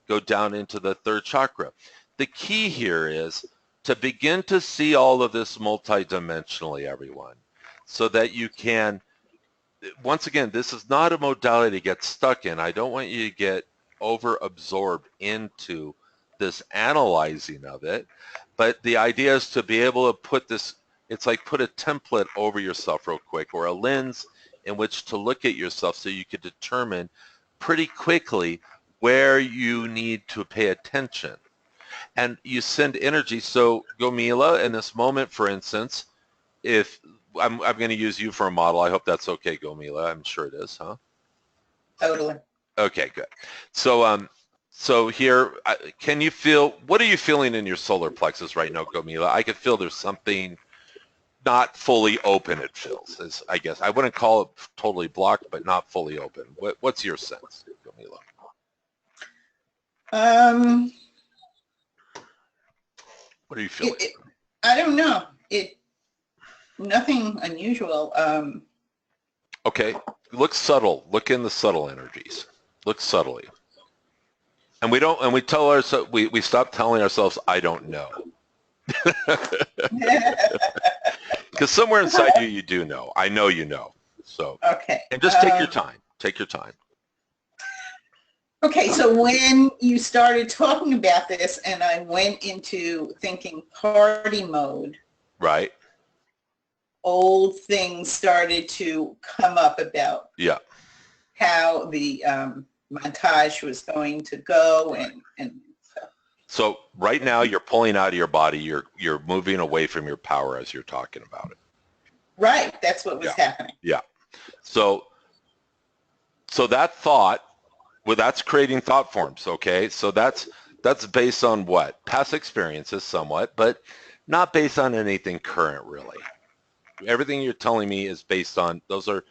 go down into the third chakra. The key here is to begin to see all of this multidimensionally, everyone, so that you can, once again, this is not a modality to get stuck in. I don't want you to get over-absorbed into this analyzing of it, but the idea is to be able to put this, it's like put a template over yourself real quick, or a lens in which to look at yourself, so you could determine pretty quickly where you need to pay attention. And you send energy. So Gomila, in this moment, for instance, if I'm going to use you for a model, I hope that's okay, Gomila. I'm sure it is, huh? Totally. Okay, good. So so here, can you feel, what are you feeling in your solar plexus right now, Gomila? I can feel there's something not fully open, it feels. I guess I wouldn't call it totally blocked, but not fully open. What's your sense, Gomila? What are you feeling? I don't know. Nothing unusual. Okay, look subtle. Look in the subtle energies. Look subtly. And we tell ourselves, we stop telling ourselves, I don't know. Because somewhere inside you, you do know. I know you know. So, Okay. and just take your time. Take your time. Okay, so when you started talking about this and I went into thinking party mode, Right. old things started to come up about Yeah. how the montage was going to go and stuff. So right now you're pulling out of your body. You're moving away from your power as you're talking about it. Right, that's what was happening. Yeah. So that thought, well, that's creating thought forms. Okay. So that's based on what? Past experiences somewhat, but not based on anything current really. Everything you're telling me is based on, those are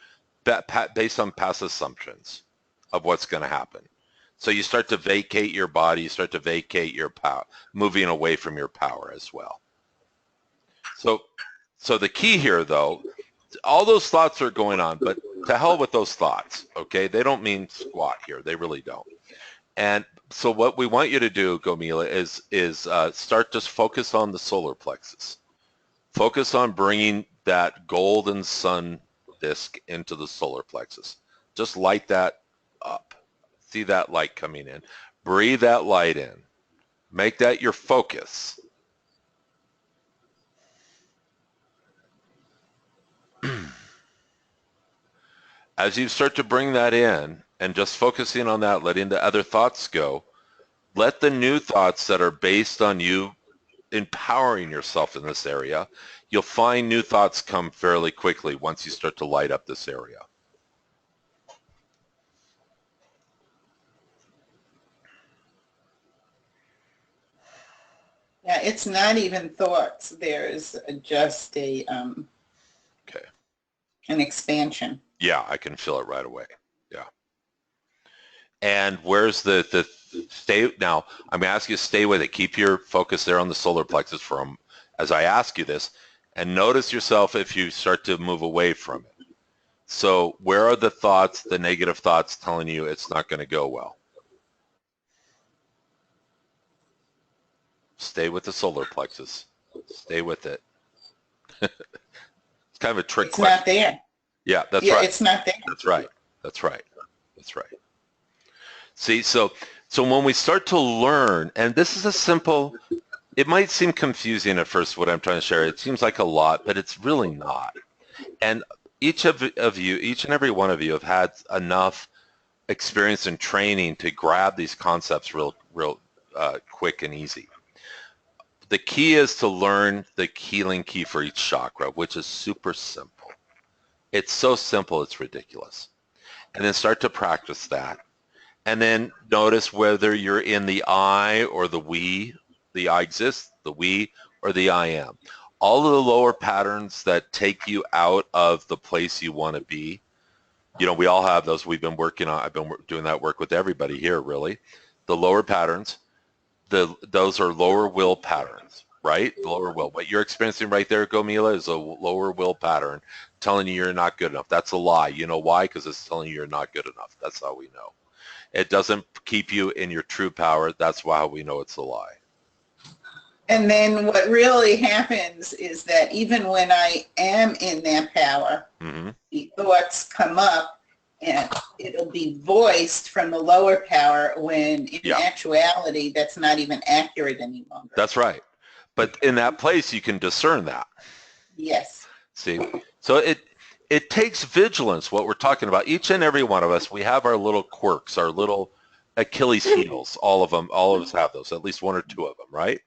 based on past assumptions. of what's going to happen. So you start to vacate your body, you start to vacate your power, moving away from your power as well. So the key here, though, all those thoughts are going on, but to hell with those thoughts, okay? They don't mean squat here. They really don't. And so what we want you to do, Gomila, is start to focus on the solar plexus. Focus on bringing that golden sun disk into the solar plexus. Just light that up. See that light coming in. Breathe that light in. Make that your focus. As you start to bring that in and just focusing on that, letting the other thoughts go, let the new thoughts that are based on you empowering yourself in this area, you'll find new thoughts come fairly quickly once you start to light up this area. Yeah, it's not even thoughts. There's just a Okay. an expansion. Yeah, I can feel it right away. Yeah. And where's the stay now? I'm going to ask you to stay with it. Keep your focus there on the solar plexus as I ask you this, and notice yourself if you start to move away from it. So where are the thoughts, the negative thoughts telling you it's not going to go well? Stay with the solar plexus. Stay with it. It's kind of a trick It's question. not there. Yeah, that's Yeah, right. it's not there. That's right. That's right. That's right. See, so when we start to learn, and this is a simple, it might seem confusing at first what I'm trying to share. It seems like a lot, but it's really not. And each of you, each and every one of you have had enough experience and training to grab these concepts real quick and easy. The key is to learn the healing key for each chakra, which is super simple. It's so simple, it's ridiculous. And then start to practice that. And then notice whether you're in the I or the we, the I exist, the we, or the I am. All of the lower patterns that take you out of the place you want to be, we all have those. We've been working on, I've been doing that work with everybody here, really. The lower patterns, those are lower will patterns, right? Lower will. What you're experiencing right there, Gomila, is a lower will pattern telling you you're not good enough. That's a lie. You know why? Because it's telling you you're not good enough. That's how we know. It doesn't keep you in your true power. That's why we know it's a lie. And then what really happens is that even when I am in that power, the thoughts come up and it'll be voiced from the lower power when in actuality that's not even accurate any longer. That's right. But in that place you can discern that. Yes. See? So it takes vigilance, what we're talking about. Each and every one of us, we have our little quirks, our little Achilles heels. All of us have those, at least one or two of them, right?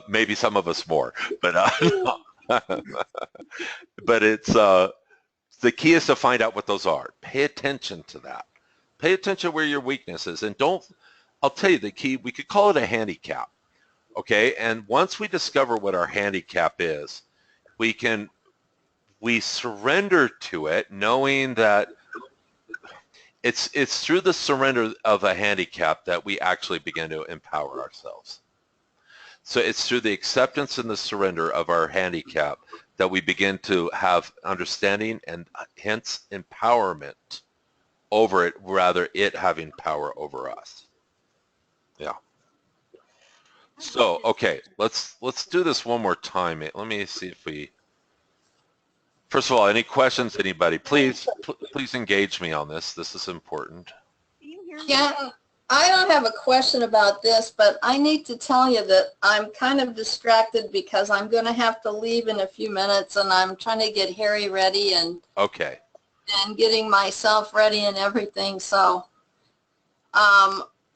Maybe some of us more, but but it's the key is to find out what those are. Pay attention to that. Pay attention where your weakness is, and I'll tell you the key. We could call it a handicap, okay? And once we discover what our handicap is, we surrender to it, knowing that it's through the surrender of a handicap that we actually begin to empower ourselves. So it's through the acceptance and the surrender of our handicap that we begin to have understanding and hence empowerment over it, rather it having power over us. Yeah. So, okay, let's do this one more time. Let me see if we, first of all, any questions, anybody? Please engage me on this. This is important. Yeah, I don't have a question about this, but I need to tell you that I'm kind of distracted because I'm going to have to leave in a few minutes, and I'm trying to get Harry ready and okay, and getting myself ready and everything. So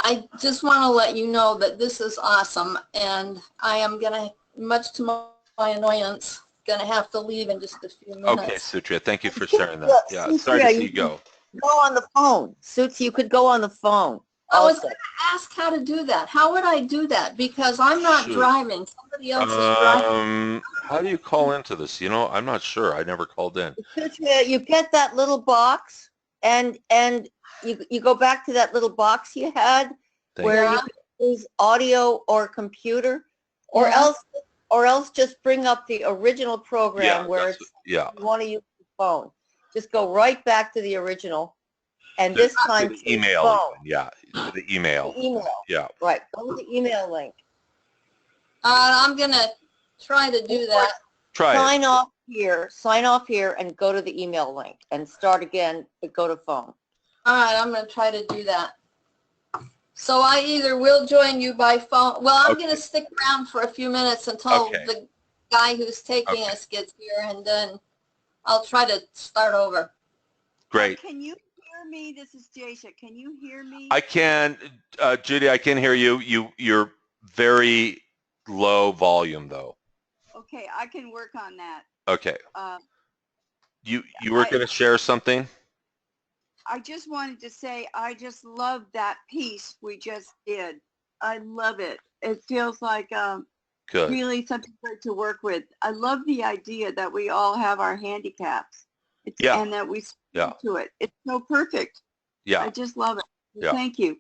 I just want to let you know that this is awesome, and I am going to, much to my annoyance, going to have to leave in just a few minutes. Okay, Sutria, thank you for sharing that. Yeah, sorry to see you go. Go on the phone. Suits, you could go on the phone. I was also. going to ask how to do that. How would I do that? Because I'm not Shoot. driving. Somebody else is driving. How do you call into this? You know, I'm not sure. I never called in. You get that little box, and you go back to that little box you had Thank where you. you can use audio or computer, or Yeah. else just bring up the original program where that's- it's yeah. you want to use the phone. Just go right back to the original, and To- this to time the choose email. phone. Even. Yeah, to the email. The email. Yeah. Right. Go to the email link. I'm going to try to do that. Try it. Sign off here and go to the email link and start again, but go to phone. All right, I'm going to try to do that. So I either will join you by phone. Well, I'm Okay. going to stick around for a few minutes until Okay. the guy who's taking us gets here, and then I'll try to start over. Great. Can you hear me? This is Jasia. Can you hear me? I can, Judy, I can hear you. You're very low volume though. Okay, I can work on that. Okay. Uh, You were going to share something? I just wanted to say I just love that piece we just did. I love it. It feels like Good. really something great to work with. I love the idea that we all have our handicaps. Yeah. And that we speak Yeah. to it. It's so perfect. Yeah. I just love it. Yeah. Thank you.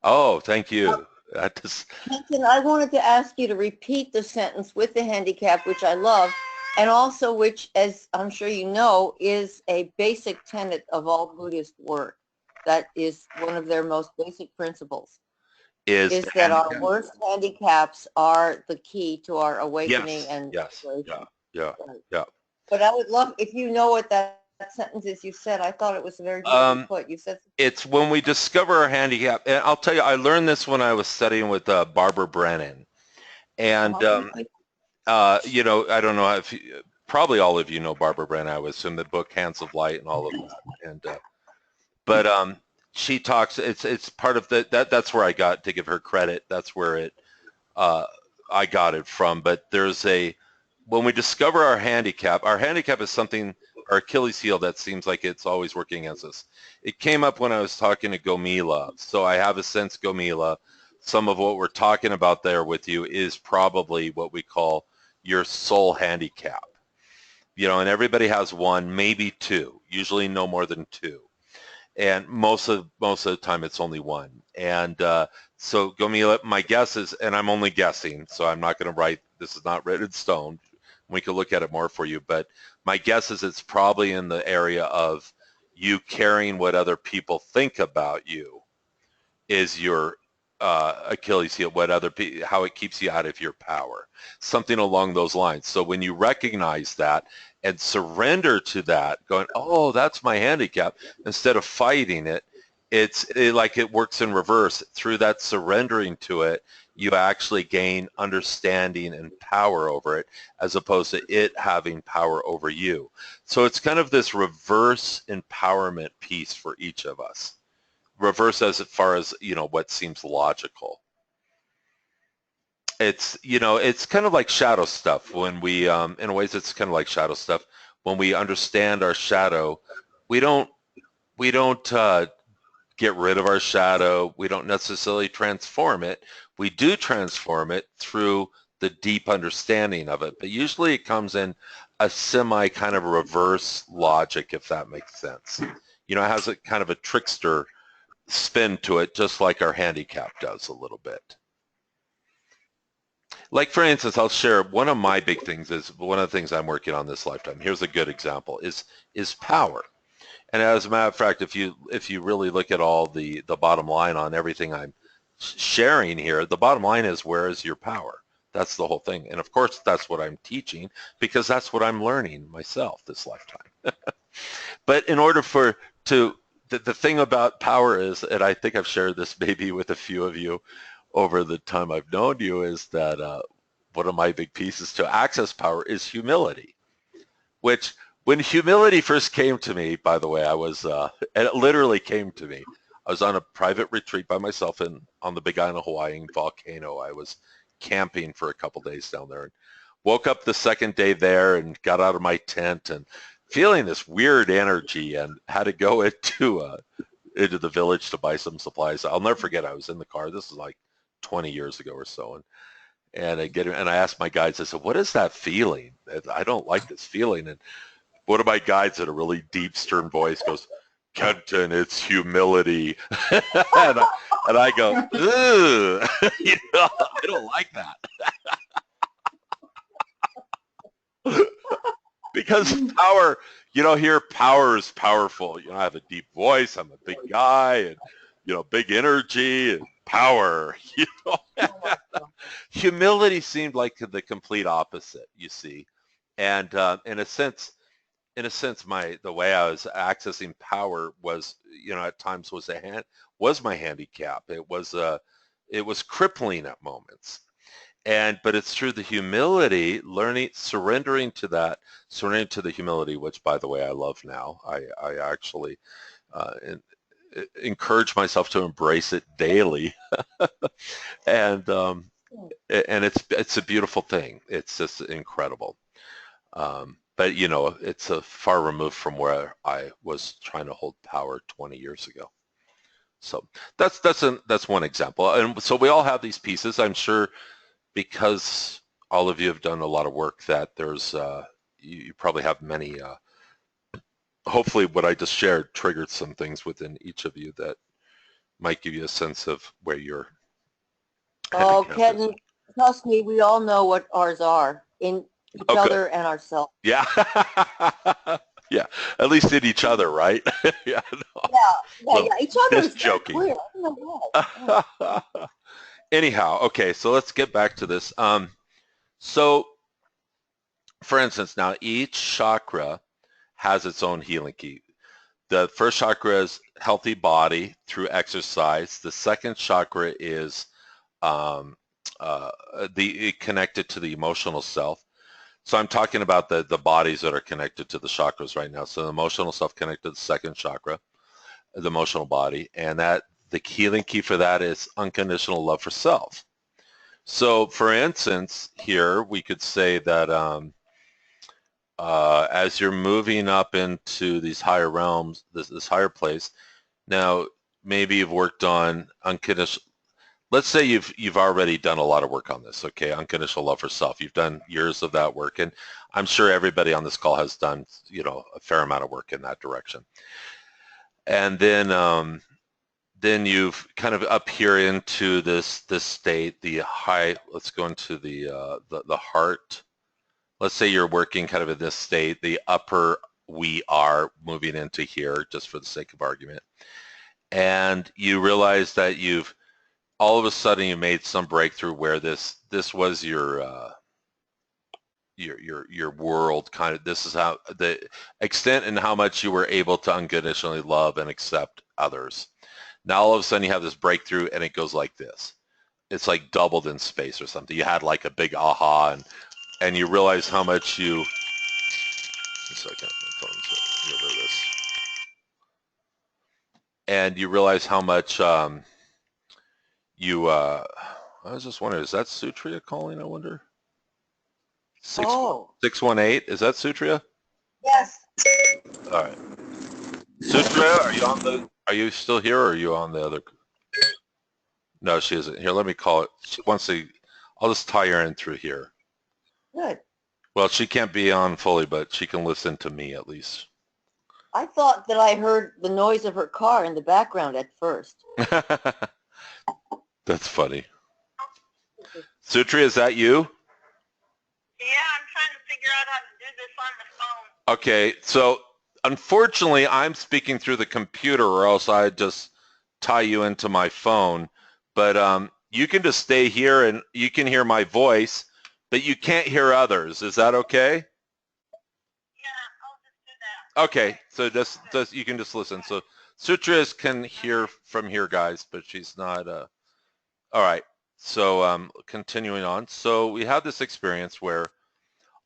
Oh, thank you. That is, Kenton, I wanted to ask you to repeat the sentence with the handicap, which I love, and also which, as I'm sure you know, is a basic tenet of all Buddhist work. That is one of their most basic principles, is that our worst handicaps are the key to our awakening and yes. liberation. Yeah. Right. Yeah. But I would love, if you know what that sentence is you said, I thought it was very beautifully put. You said It's when we discover our handicap. And I'll tell you, I learned this when I was studying with Barbara Brennan. And, you know, I don't know if probably all of you know Barbara Brennan. I was in the book Hands of Light and all of that. And, but she talks, it's part of that's where I got, to give her credit, that's where I got it from. But there's when we discover our handicap is something, our Achilles heel that seems like it's always working against us. It came up when I was talking to Gomila. So I have a sense, Gomila, some of what we're talking about there with you is probably what we call your soul handicap. You know, and everybody has one, maybe two, usually no more than two. And most of the time it's only one. And so Gomila, my guess is, and I'm only guessing, so I'm not going to write, this is not written in stone. We could look at it more for you, but my guess is it's probably in the area of you caring what other people think about you is your Achilles heel, how it keeps you out of your power, something along those lines. So when you recognize that and surrender to that, going, oh, that's my handicap, instead of fighting it, it's like it works in reverse. Through that surrendering to it, you actually gain understanding and power over it, as opposed to it having power over you. So it's kind of this reverse empowerment piece for each of us. Reverse as far as, you know, what seems logical. It's, you know, it's kind of like shadow stuff when we, in ways it's kind of like shadow stuff. When we understand our shadow, we don't get rid of our shadow. We don't necessarily transform it. We do transform it through the deep understanding of it, but usually it comes in a semi kind of reverse logic, if that makes sense. You know, it has a kind of a trickster spin to it, just like our handicap does a little bit. Like, for instance, I'll share one of my big things is one of the things I'm working on this lifetime. Here's a good example is power. And as a matter of fact, if you really look at all the bottom line on everything I'm sharing here, the bottom line is, where is your power? That's the whole thing. And of course, that's what I'm teaching, because that's what I'm learning myself this lifetime. But in order the thing about power is, and I think I've shared this maybe with a few of you over the time I've known you, is that one of my big pieces to access power is humility, which when humility first came to me, by the way, I was, and it literally came to me. I was on a private retreat by myself on the Big Island of Hawaii volcano. I was camping for a couple days down there. And woke up the second day there and got out of my tent and feeling this weird energy, and had to go into into the village to buy some supplies. I'll never forget, I was in the car. This is like 20 years ago or so. And I asked my guides, I said, what is that feeling? I don't like this feeling. And one of my guides in a really deep, stern voice goes, Kenton, it's humility. and I go, ugh, I don't like that. Because power, here power is powerful. I have a deep voice. I'm a big guy and, big energy and power. Humility seemed like the complete opposite, you see. And in a sense, the way I was accessing power was, at times was my handicap. It was crippling at moments. But it's through the humility, surrendering to the humility, which, by the way, I love now. I actually encourage myself to embrace it daily, and it's a beautiful thing. It's just incredible. But it's a far removed from where I was trying to hold power 20 years ago. So that's one example. And so we all have these pieces. I'm sure, because all of you have done a lot of work, that there's you probably have many. Hopefully, what I just shared triggered some things within each of you that might give you a sense of where you're. Oh, Kenton, trust me, we all know what ours are in each other and ourselves. Yeah. Yeah, at least in each other, right? Yeah, no. Yeah, each other is joking. Clear. Anyhow, okay, so let's get back to this. So, for instance, now each chakra has its own healing key. The first chakra is healthy body through exercise. The second chakra is connected to the emotional self. So I'm talking about the bodies that are connected to the chakras right now. So the emotional self connected to the second chakra, the emotional body, and that the healing key for that is unconditional love for self. So for instance, here we could say that as you're moving up into these higher realms, this higher place, now maybe you've worked on unconditional. Let's say you've already done a lot of work on this, okay? Unconditional love for self. You've done years of that work, and I'm sure everybody on this call has done, a fair amount of work in that direction. And then you've kind of up here into this state, the high. Let's go into the heart. Let's say you're working kind of in this state, the upper we are moving into here, just for the sake of argument, and you realize that all of a sudden you made some breakthrough where this was your world, kind of. This is how the extent and how much you were able to unconditionally love and accept others. Now all of a sudden you have this breakthrough and it goes like this. It's like doubled in space or something. You had like a big aha, and you realize how much you. A second, my phone's over this. And you realize how much I was just wondering, is that Sutria calling, I wonder? 618, is that Sutria? Yes. All right. Sutria, are you still here, or are you on the other? No, she isn't. Here, let me call it. She wants to, I'll just tie her in through here. Good. Well, she can't be on fully, but she can listen to me at least. I thought that I heard the noise of her car in the background at first. That's funny. Sutria, is that you? Yeah, I'm trying to figure out how to do this on the phone. Okay, so unfortunately, I'm speaking through the computer, or else I'd just tie you into my phone. But you can just stay here, and you can hear my voice, but you can't hear others. Is that okay? Yeah, I'll just do that. Okay, so just you can just listen. So Sutria can hear from here, guys, but she's not. All right. So continuing on. So we have this experience where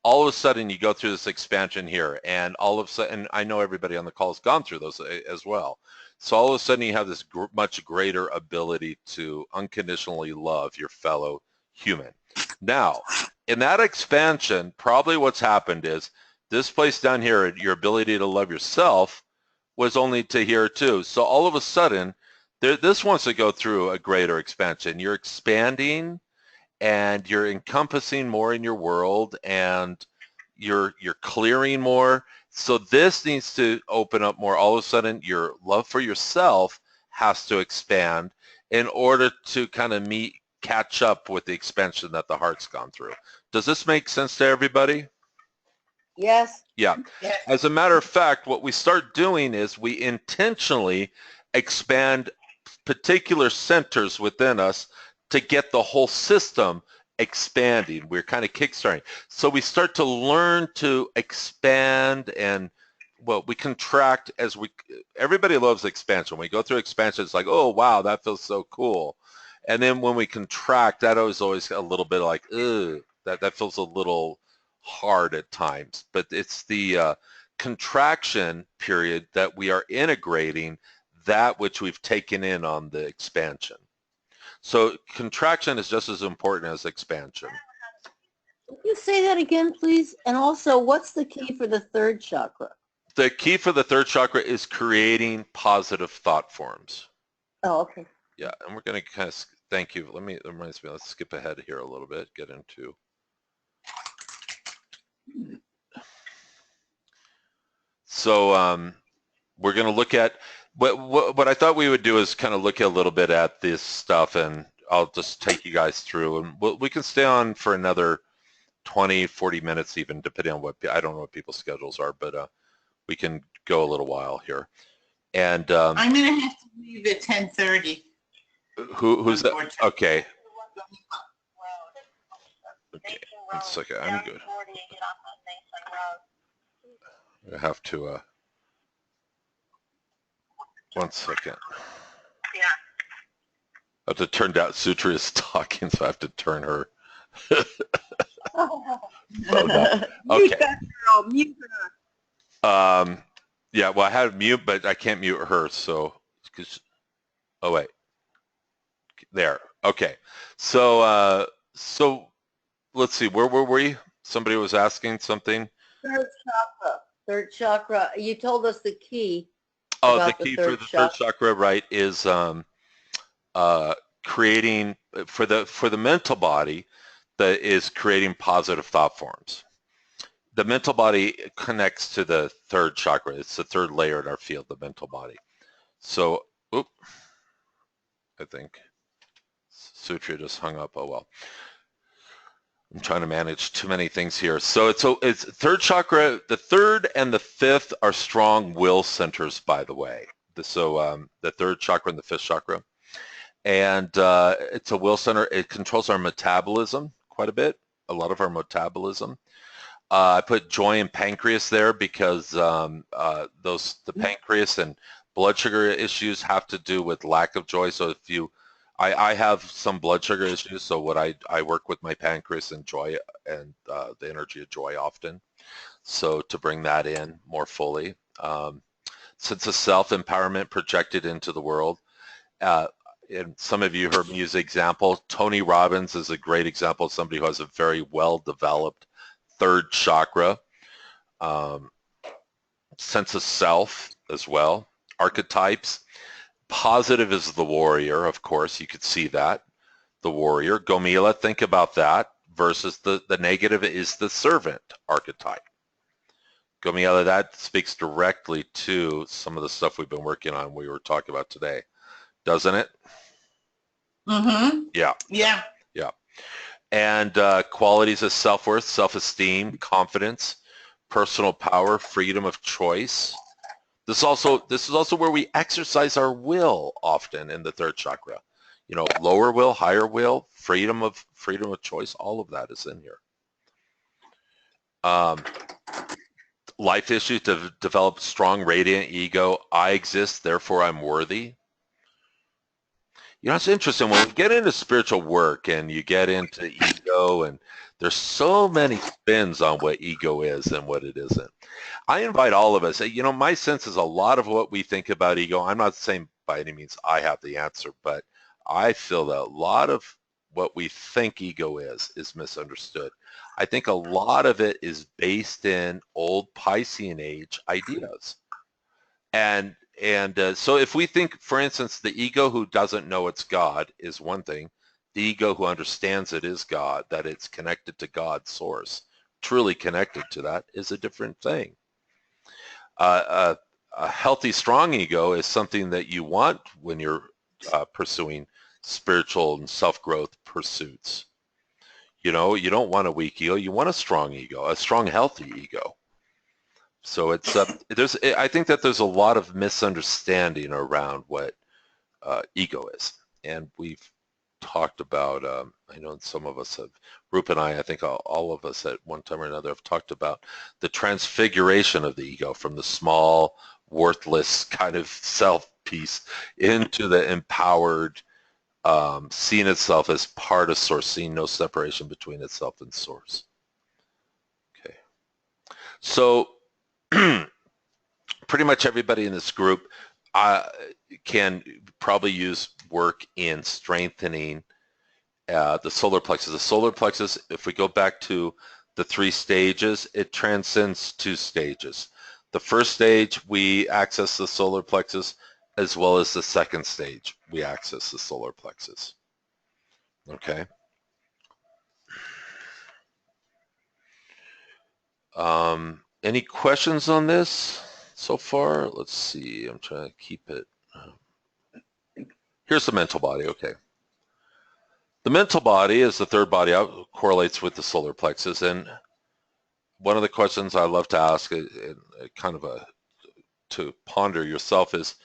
all of a sudden you go through this expansion here, and all of a sudden, and I know everybody on the call has gone through those as well. So all of a sudden you have this much greater ability to unconditionally love your fellow human. Now, in that expansion, probably what's happened is this place down here, your ability to love yourself, was only to here too. So all of a sudden, this wants to go through a greater expansion. You're expanding and you're encompassing more in your world and you're clearing more. So this needs to open up more. All of a sudden, your love for yourself has to expand in order to kind of catch up with the expansion that the heart's gone through. Does this make sense to everybody? Yes. Yeah. Yes. As a matter of fact, what we start doing is we intentionally expand particular centers within us to get the whole system expanding. We're kind of kickstarting. So we start to learn to expand and, well, we contract as everybody loves expansion. When we go through expansion, it's like, oh, wow, that feels so cool. And then when we contract, that is always a little bit like, ugh, that feels a little hard at times. But it's the contraction period that we are integrating that which we've taken in on the expansion. So contraction is just as important as expansion. Can you say that again, please? And also, what's the key for the third chakra? The key for the third chakra is creating positive thought forms. Oh, okay. Yeah, and we're going to kind of, thank you. That reminds me, let's skip ahead here a little bit, get into. So we're going to look at, what I thought we would do is kind of look a little bit at this stuff, and I'll just take you guys through, and we can stay on for another 20, 40 minutes even, depending on I don't know what people's schedules are, but we can go a little while here. And I'm going to have to leave at 10:30. Who's that? Okay. Okay, 1 second, I'm good. I have to, 1 second. Yeah. I have to turn down, Sutri is talking, so I have to turn her. Oh, no. Mute Okay. that girl, mute her. Yeah, well, I had mute, but I can't mute her, so, oh, wait. There, okay. So, so let's see, where were we? Somebody was asking something. Third chakra. Third chakra. You told us the key. Oh, the about the key third for the third chakra, right, is creating, for the mental body, that is creating positive thought forms. The mental body connects to the third chakra. It's the third layer in our field, the mental body. So, I think Sutri just hung up. Oh, well. I'm trying to manage too many things here. So it's third chakra. The third and the fifth are strong will centers, by the way. So the third chakra and the fifth chakra. And it's a will center. It controls our metabolism quite a bit, a lot of our metabolism. I put joy and pancreas there because the pancreas and blood sugar issues have to do with lack of joy. So if you, I have some blood sugar issues, so what I work with my pancreas and joy and the energy of joy often. So to bring that in more fully. Sense of self-empowerment projected into the world. And some of you heard me use the example. Tony Robbins is a great example of somebody who has a very well-developed third chakra. Sense of self as well. Archetypes. Positive is the warrior, of course, you could see that. The warrior. Gomila, think about that. Versus the negative is the servant archetype. Gomila, that speaks directly to some of the stuff we've been working on, we were talking about today. Doesn't it? Mm-hmm. Yeah. Yeah. Yeah. And qualities of self-worth, self-esteem, confidence, personal power, freedom of choice. This is also where we exercise our will often in the third chakra. You know, lower will, higher will, freedom of choice, all of that is in here. Life issues to develop strong, radiant ego. I exist, therefore I'm worthy. You know, it's interesting when we get into spiritual work and you get into ego, and there's so many spins on what ego is and what it isn't. I invite all of us, you know, my sense is a lot of what we think about ego, I'm not saying by any means I have the answer, but I feel that a lot of what we think ego is misunderstood. I think a lot of it is based in old Piscean age ideas. So if we think, for instance, the ego who doesn't know it's God is one thing. The ego who understands it is God, that it's connected to God's source, truly connected to that, is a different thing. A healthy, strong ego is something that you want when you're pursuing spiritual and self-growth pursuits. You know, you don't want a weak ego, you want a strong ego, a strong, healthy ego. So it's I think that there's a lot of misunderstanding around what ego is, and we've talked about. I know some of us have. Rup and I think all of us at one time or another have talked about the transfiguration of the ego from the small, worthless kind of self piece into the empowered, seeing itself as part of source, seeing no separation between itself and source. Okay, so. Pretty much everybody in this group can probably use work in strengthening the solar plexus. The solar plexus, if we go back to the 3 stages, it transcends 2 stages. The first stage, we access the solar plexus, as well as the second stage, we access the solar plexus. Okay. Any questions on this so far? Let's see. I'm trying to keep it. Here's the mental body. Okay. The mental body is the third body out, correlates with the solar plexus. And one of the questions I love to ask, kind of to ponder yourself, is,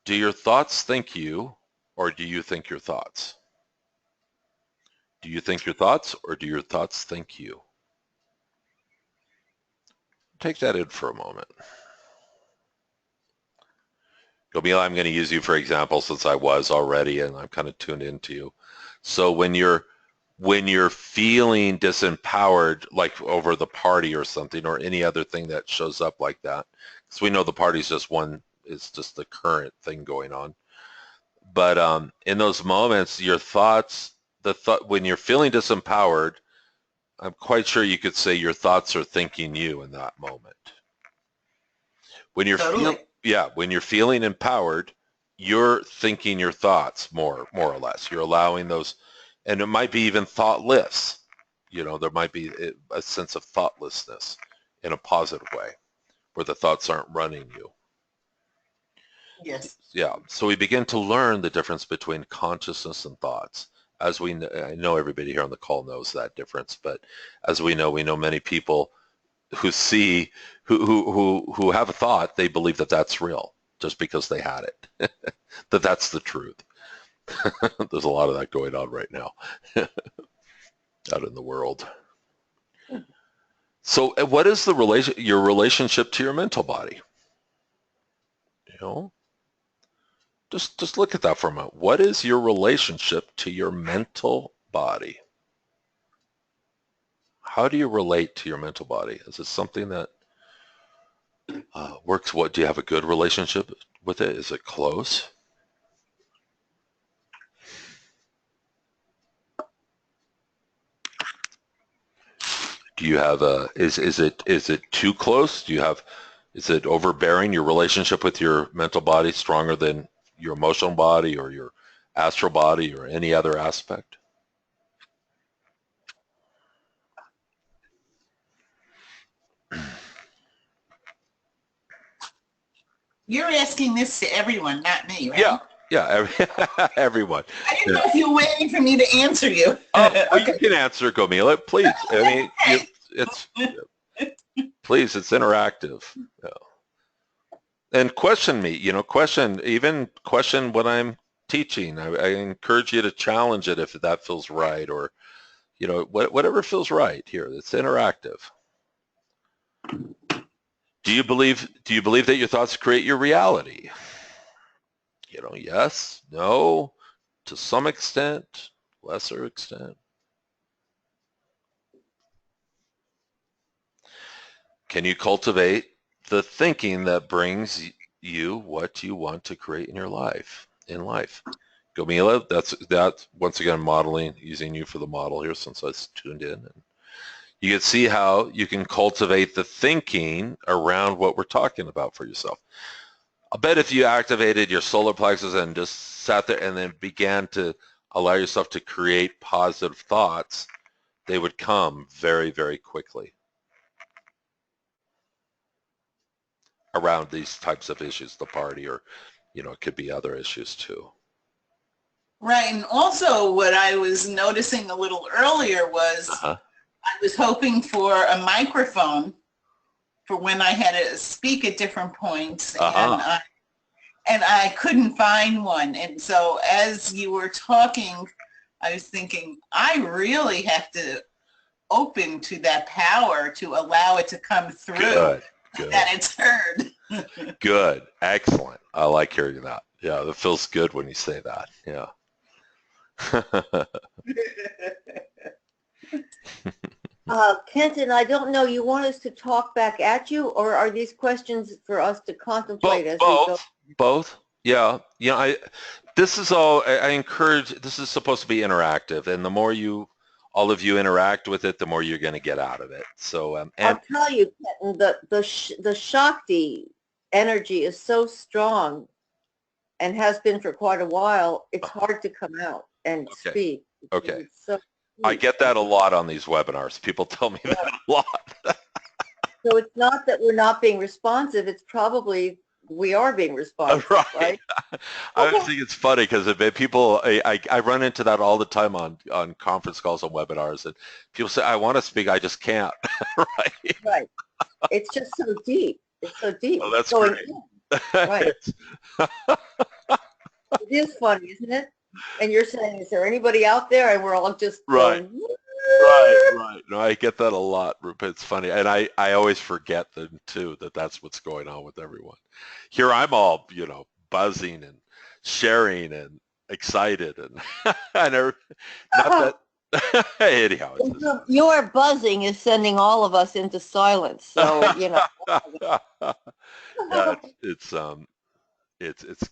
do your thoughts think you, or do you think your thoughts? Do you think your thoughts, or do your thoughts think you? Take that in for a moment. Gomila, I'm going to use you for example, since I was already and I'm kind of tuned into you. So when you're feeling disempowered, like over the party or something, or any other thing that shows up like that, because we know the party's just one, it's just the current thing going on. But in those moments, your thoughts, when you're feeling disempowered, I'm quite sure you could say your thoughts are thinking you in that moment. When you're when you're feeling empowered, you're thinking your thoughts more or less. You're allowing those, and it might be even thoughtless. You know, there might be a sense of thoughtlessness in a positive way, where the thoughts aren't running you. Yes. Yeah. So we begin to learn the difference between consciousness and thoughts. As I know everybody here on the call knows that difference, but as we know many people who who have a thought, they believe that that's real just because they had it, that's the truth. There's a lot of that going on right now out in the world. So what is your relationship to your mental body? You know? Just look at that for a moment. What is your relationship to your mental body? How do you relate to your mental body? Is it something that works? Do you have a good relationship with it? Is it close? Do you have is it too close? Is it overbearing, your relationship with your mental body, stronger than your emotional body or your astral body or any other aspect? You're asking this to everyone, not me, right? Yeah, everyone. I didn't know if you were waiting for me to answer you. Oh, you can answer, Gomila, please. I mean, please, it's interactive. Yeah. And question me, question what I'm teaching. I encourage you to challenge it if that feels right, or, whatever feels right here. It's interactive. Do you believe that your thoughts create your reality? Yes, no, to some extent, lesser extent. Can you cultivate the thinking that brings you what you want to create in your life? Gomila, that's once again modeling, using you for the model here since I tuned in. And you can see how you can cultivate the thinking around what we're talking about for yourself. I bet if you activated your solar plexus and just sat there and then began to allow yourself to create positive thoughts, they would come very, very quickly around these types of issues, the party, or, you know, it could be other issues too. Right, and also what I was noticing a little earlier was Uh-huh. I was hoping for a microphone for when I had to speak at different points, Uh-huh. and I couldn't find one. And so as you were talking, I was thinking, I really have to open to that power to allow it to come through, Good, good, that it's heard. good, excellent. I like hearing that. Yeah, that feels good when you say that. Yeah. Kenton, I don't know, you want us to talk back at you, or are these questions for us to contemplate as we go? Both. Yeah. You know, this is all, I encourage, this is supposed to be interactive, and the more all of you interact with it, the more you're going to get out of it. So, and I'll tell you, Kenton, the Shakti energy is so strong and has been for quite a while, it's hard to come out and speak. Okay. So I get that a lot on these webinars. People tell me that a lot. So it's not that we're not being responsive, it's probably we are being responsive, right? I think it's funny because people, I run into that all the time on conference calls and webinars, and people say, I want to speak, I just can't, right? Right. It's just so deep. It's so deep. Oh, that's going great. in. Right. It is funny, isn't it? And you're saying, is there anybody out there? And we're all just right. going, Right. No, I get that a lot, Rupert. It's funny. And I always forget them too, that's what's going on with everyone. Here I'm all, you know, buzzing and sharing and excited and, and not that, anyhow. Your buzzing is sending all of us into silence. So, you know. Yeah, it's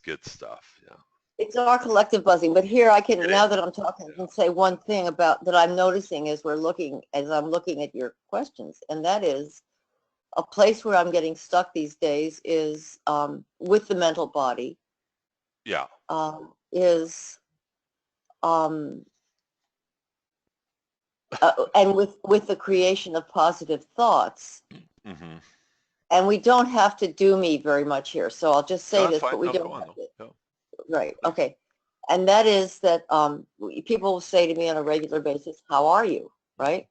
good stuff. Yeah. It's our collective buzzing, but here I can, now that I'm talking, I can say one thing about that I'm noticing as I'm looking at your questions, and that is a place where I'm getting stuck these days is with the mental body. Yeah. And with the creation of positive thoughts. Mm-hmm. And we don't have to do me very much here, so I'll just say this, but we don't have to. No. Right. Okay. And that is that people say to me on a regular basis, how are you? Right.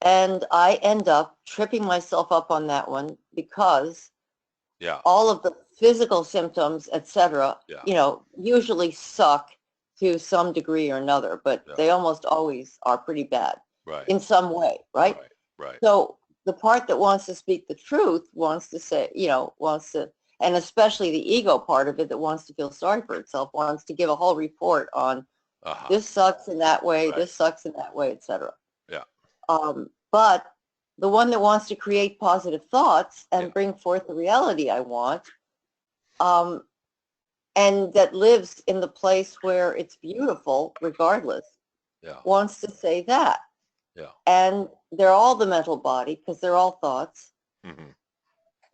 And I end up tripping myself up on that one because all of the physical symptoms, etc., you know, usually suck to some degree or another, but they almost always are pretty bad in some way. Right. So the part that wants to speak the truth wants to say, you know, and especially the ego part of it that wants to feel sorry for itself, wants to give a whole report on this sucks in that way, this sucks in that way, etc. Yeah. But the one that wants to create positive thoughts and bring forth the reality I want, and that lives in the place where it's beautiful regardless, wants to say that. Yeah. And they're all the mental body because they're all thoughts. Mm-hmm.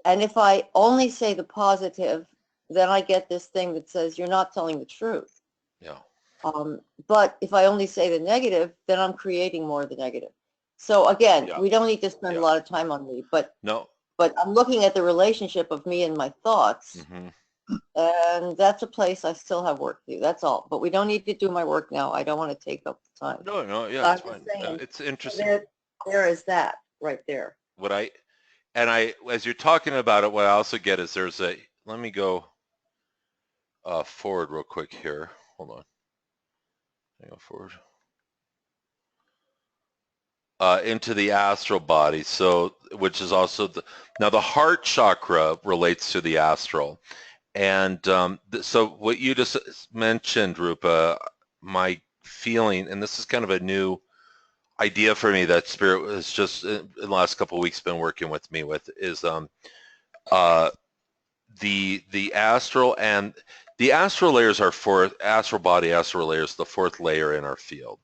And if I only say the positive, then I get this thing that says you're not telling the truth. Yeah. But if I only say the negative, then I'm creating more of the negative. So again, we don't need to spend a lot of time on me, but I'm looking at the relationship of me and my thoughts, and that's a place I still have work to do. That's all. But we don't need to do my work now. I don't want to take up the time. No, yeah, it's fine. It's interesting. There is that right there. As you're talking about it, what I also get is let me go forward real quick here. Hold on. Go forward. Into the astral body, so which is also now the heart chakra relates to the astral, and so what you just mentioned, Rupa, my feeling, and this is kind of a new idea for me that Spirit has just in the last couple of weeks been working with me with is the astral, and the astral layers are astral body, astral layers, the fourth layer in our field,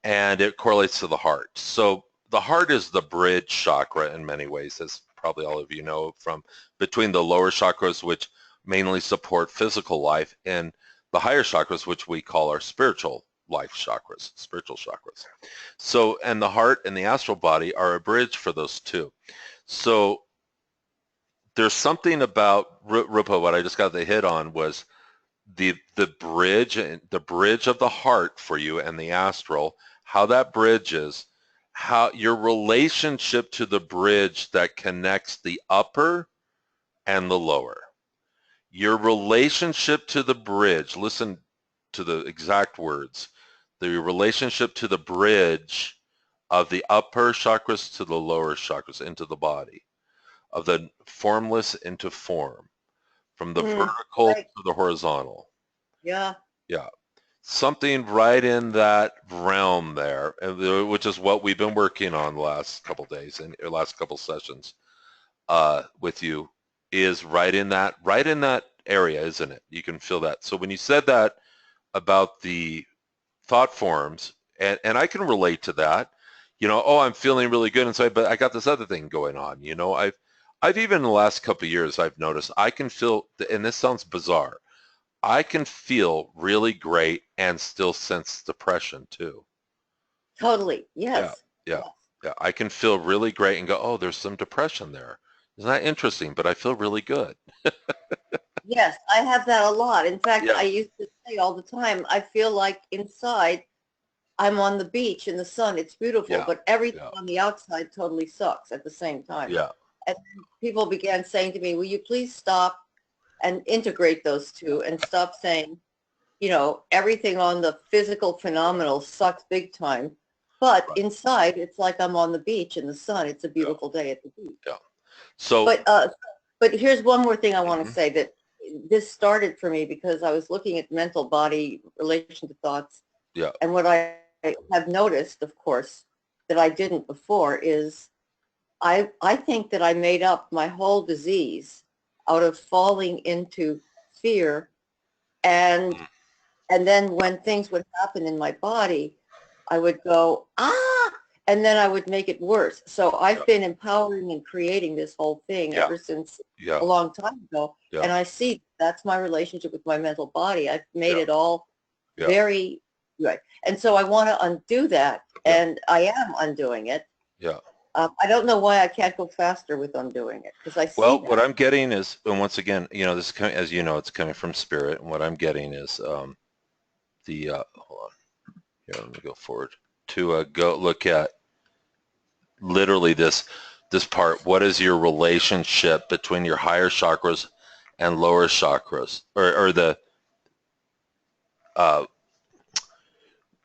and it correlates to the heart. So the heart is the bridge chakra in many ways, as probably all of you know, from between the lower chakras, which mainly support physical life, and the higher chakras, which we call our spiritual life chakras, spiritual chakras. So, and the heart and the astral body are a bridge for those two. So there's something about Rupa, what I just got the hit on was the bridge of the heart for you and the astral, how that bridges, how your relationship to the bridge that connects the upper and the lower. Your relationship to the bridge, listen to the exact words, the relationship to the bridge of the upper chakras to the lower chakras into the body, of the formless into form, from the vertical right. to the horizontal. Yeah. Yeah. Something right in that realm there, which is what we've been working on the last couple of days and last couple sessions with you, is right in that area, isn't it? You can feel that. So when you said that about the thought forms, and I can relate to that, you know, oh, I'm feeling really good inside, but I got this other thing going on. You know, I've even in the last couple of years, I've noticed I can feel, and this sounds bizarre, I can feel really great and still sense depression too. Totally. Yeah, Yes. yeah, Yes. yeah. I can feel really great and go, oh, there's some depression there. Isn't that interesting? But I feel really good. Yes, I have that a lot. In fact, Yeah, I used to say all the time, I feel like inside I'm on the beach in the sun. It's beautiful, yeah, but everything yeah, on the outside totally sucks at the same time. yeah, And people began saying to me, will you please stop and integrate those two and stop saying, you know, everything on the physical phenomenal sucks big time. But right, inside, it's like I'm on the beach in the sun. It's a yeah, beautiful day at the beach. yeah. So, But here's one more thing I want to mhm, say, that this started for me because I was looking at mental body relation to thoughts. yeah, And what I have noticed, of course, that I didn't before is I think that I made up my whole disease out of falling into fear, and mm, and then when things would happen in my body, I would go, ah, and then I would make it worse. So yeah, I've been empowering and creating this whole thing yeah, ever since yeah, a long time ago. yeah, And I see that's my relationship with my mental body. I've made yeah, it all yeah, very good. And so I want to undo that. yeah, And I am undoing it. yeah. I don't know why I can't go faster with undoing it, because I see Well, what that. I'm getting is, and once again, you know, this is coming, as you know, it's coming from spirit, and what I'm getting is hold on, here, let me go forward to go look at literally this part. What is your relationship between your higher chakras and lower chakras, or the uh,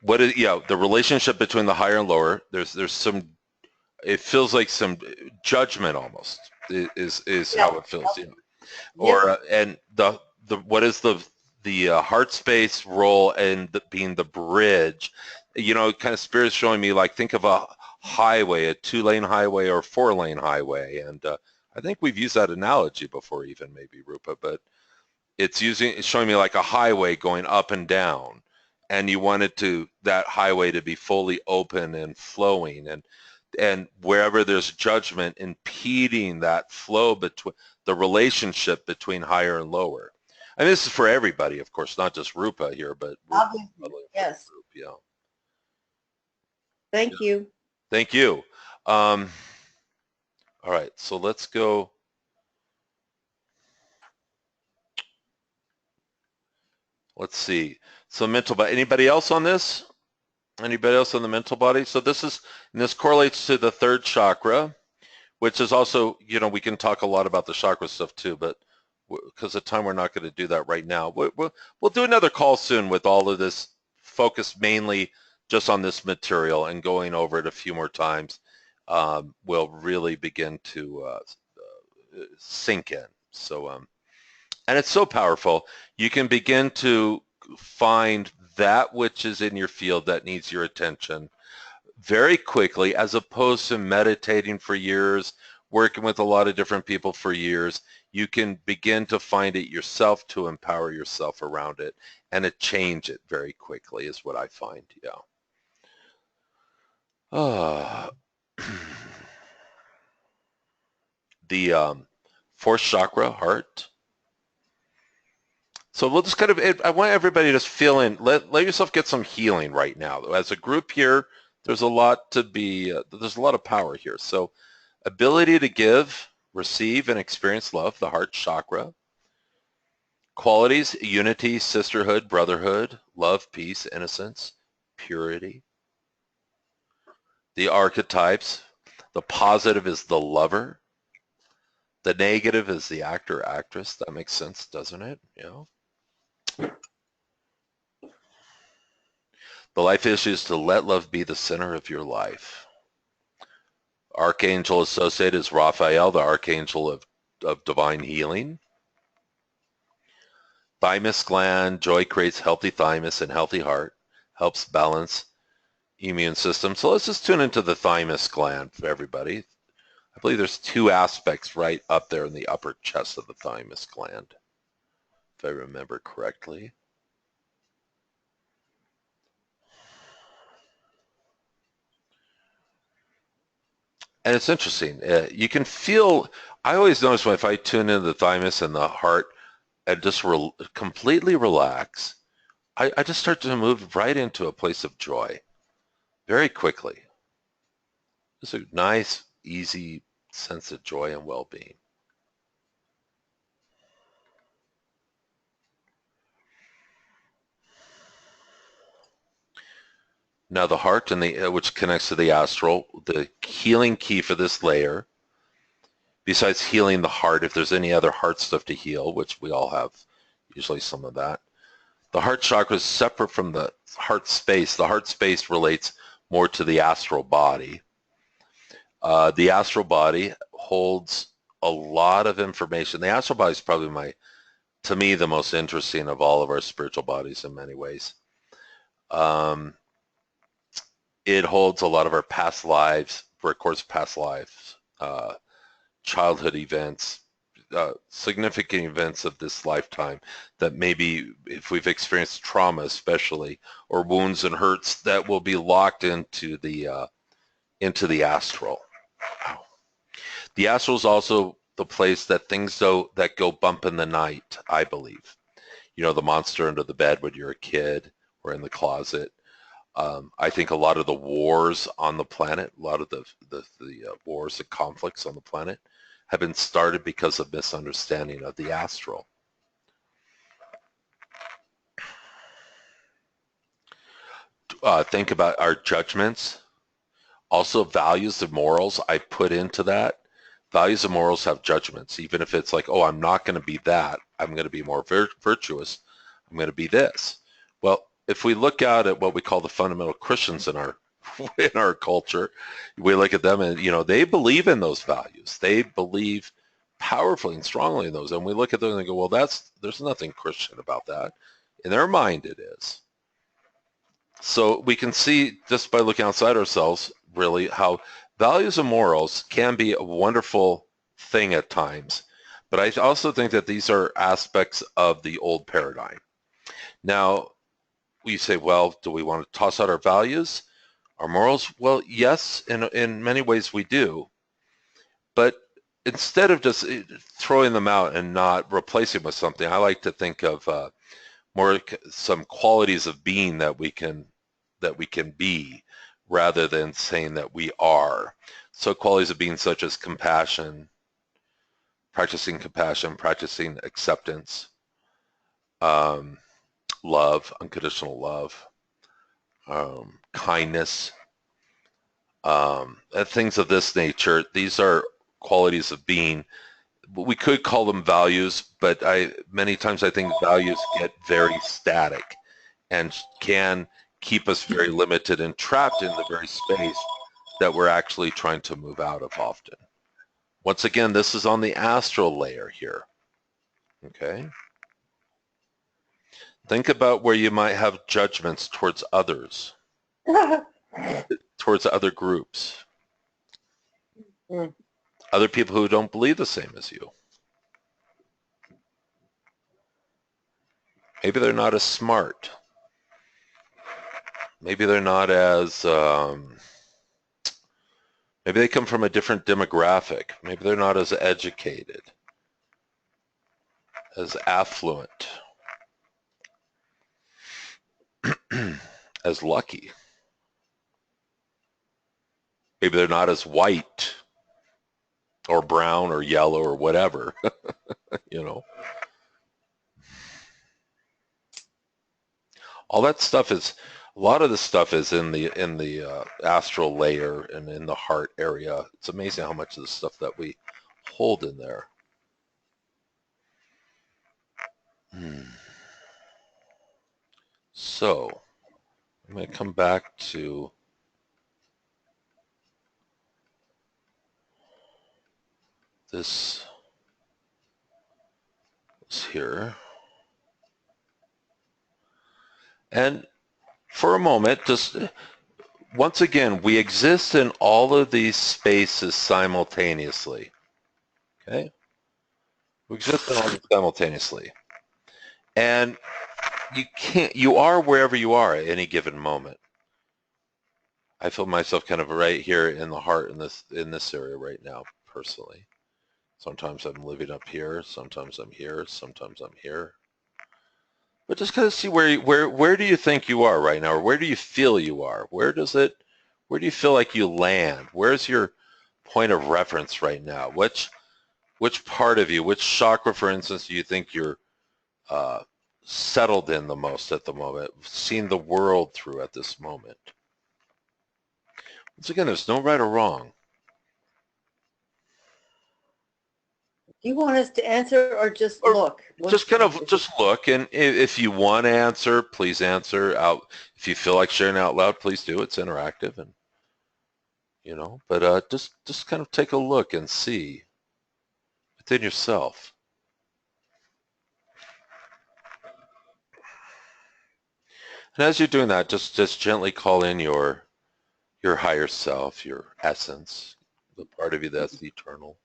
what is, yeah, the relationship between the higher and lower? There's some, it feels like some judgment almost is Yep. how it feels. Yeah. Yep. Or and the what is the heart space role and being the bridge, you know, kind of spirit's showing me, like, think of a highway, a 2-lane highway or 4-lane highway, and I think we've used that analogy before, even maybe Rupa, but it's showing me like a highway going up and down, and you want it to, that highway to be fully open and flowing, and wherever there's judgment impeding that flow between the relationship between higher and lower. And this is for everybody, of course, not just Rupa here, but Rupa Obviously. probably for the Yes. group. Yeah. Thank Yeah. you. Thank you. All right, so let's go. Let's see. So mental body. Anybody else on this? Anybody else on the mental body? So this correlates to the third chakra, which is also, you know, we can talk a lot about the chakra stuff too, but because of time, we're not going to do that right now. We'll do another call soon with all of this focused mainly just on this material and going over it a few more times. Will really begin to sink in. So, and it's so powerful. You can begin to find that which is in your field that needs your attention very quickly, as opposed to meditating for years, working with a lot of different people for years. You can begin to find it yourself, to empower yourself around it, and to change it very quickly is what I find. Yeah. The fourth chakra, heart. So we'll just kind of, I want everybody to just feel in, let yourself get some healing right now. As a group here, there's a lot to be, there's a lot of power here. So ability to give, receive, and experience love, the heart chakra. Qualities, unity, sisterhood, brotherhood, love, peace, innocence, purity. The archetypes, the positive is the lover. The negative is the actor, actress. That makes sense, doesn't it? You know? The life issue is to let love be the center of your life. Archangel associated is Raphael, the archangel of divine healing. Thymus gland, joy creates healthy thymus and healthy heart, helps balance immune system. So let's just tune into the thymus gland for everybody. I believe there's two aspects right up there in the upper chest of the thymus gland, if I remember correctly. And it's interesting. You can feel, I always notice when if I tune into the thymus and the heart and just completely relax, I just start to move right into a place of joy very quickly. Just a nice, easy sense of joy and well-being. Now the heart and the which connects to the astral, the healing key for this layer, besides healing the heart, if there's any other heart stuff to heal, which we all have usually some of that, the heart chakra is separate from the heart space. The heart space relates more to the astral body. The astral body holds a lot of information. The astral body is probably to me, the most interesting of all of our spiritual bodies in many ways. It holds a lot of our past lives, records past lives, childhood events, significant events of this lifetime that maybe if we've experienced trauma especially, or wounds and hurts that will be locked into the astral. Wow. The astral is also the place that things that go bump in the night, I believe. You know, the monster under the bed when you're a kid or in the closet. I think a lot of the wars on the planet, a lot of the wars and conflicts on the planet have been started because of misunderstanding of the astral. Think about our judgments. Also values and morals I put into that. Values and morals have judgments, even if it's like, oh, I'm not going to be that. I'm going to be more virtuous. I'm going to be this. Well, if we look out at what we call the fundamental Christians in our culture, we look at them and, you know, they believe in those values. They believe powerfully and strongly in those. And we look at them and go, well, there's nothing Christian about that. In their mind, it is. So we can see just by looking outside ourselves, really, how values and morals can be a wonderful thing at times. But I also think that these are aspects of the old paradigm. Now, we say, well, do we want to toss out our values, our morals? Well, yes, in many ways we do. But instead of just throwing them out and not replacing with something, I like to think of more some qualities of being that we can be, rather than saying that we are. So qualities of being such as compassion, practicing acceptance, love, unconditional love, kindness, things of this nature. These are qualities of being. We could call them values, but many times I think values get very static and can keep us very limited and trapped in the very space that we're actually trying to move out of often. Once again, this is on the astral layer here. Okay? Think about where you might have judgments towards others, towards other groups, other people who don't believe the same as you. Maybe they're not as smart. Maybe they're not as, maybe they come from a different demographic. Maybe they're not as educated, as affluent. as lucky. Maybe they're not as white or brown or yellow or whatever, you know. All that stuff is, a lot of the stuff is in the astral layer and in the heart area. It's amazing how much of the stuff that we hold in there. So I'm going to come back to this here. And for a moment, just once again, we exist in all of these spaces simultaneously. Okay? We exist in all of them simultaneously. And you are wherever you are at any given moment. I feel myself kind of right here in the heart in this area right now, personally. Sometimes I'm living up here, sometimes I'm here, sometimes I'm here. But just kind of see where do you think you are right now, or where do you feel you are? Where do you feel like you land? Where's your point of reference right now? Which part of you, which chakra, for instance, do you think you're settled in the most at the moment, seeing the world through at this moment? Once again, there's no right or wrong. Do you want us to answer or just look? Just look, and if you want to answer, please answer out. If you feel like sharing out loud, please do. It's interactive, and you know. But just kind of take a look and see within yourself. And as you're doing that, just gently call in your higher self, your essence, the part of you that's eternal.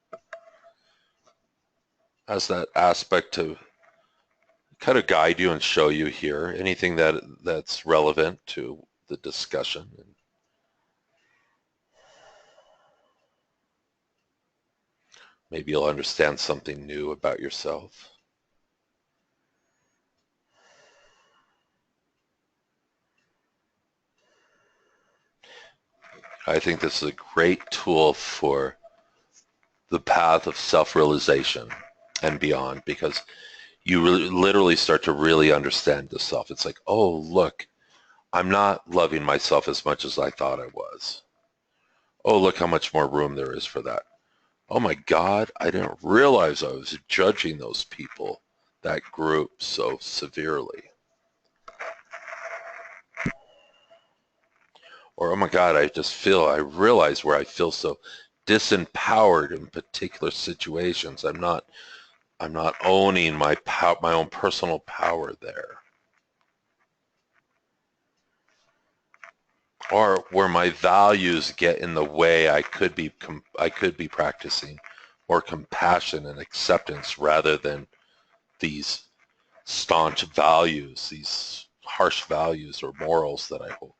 Has that aspect to kind of guide you and show you here anything that's relevant to the discussion. Maybe you'll understand something new about yourself. I think this is a great tool for the path of self-realization and beyond, because you literally start to really understand the self. It's like, oh, look, I'm not loving myself as much as I thought I was. Oh, look how much more room there is for that. Oh my God, I didn't realize I was judging those people, that group, so severely. Or, oh my God, I realize where I feel so disempowered in particular situations. I'm not owning my own personal power there. Or where my values get in the way, I could be practicing more compassion and acceptance rather than these staunch values, these harsh values or morals that I hold.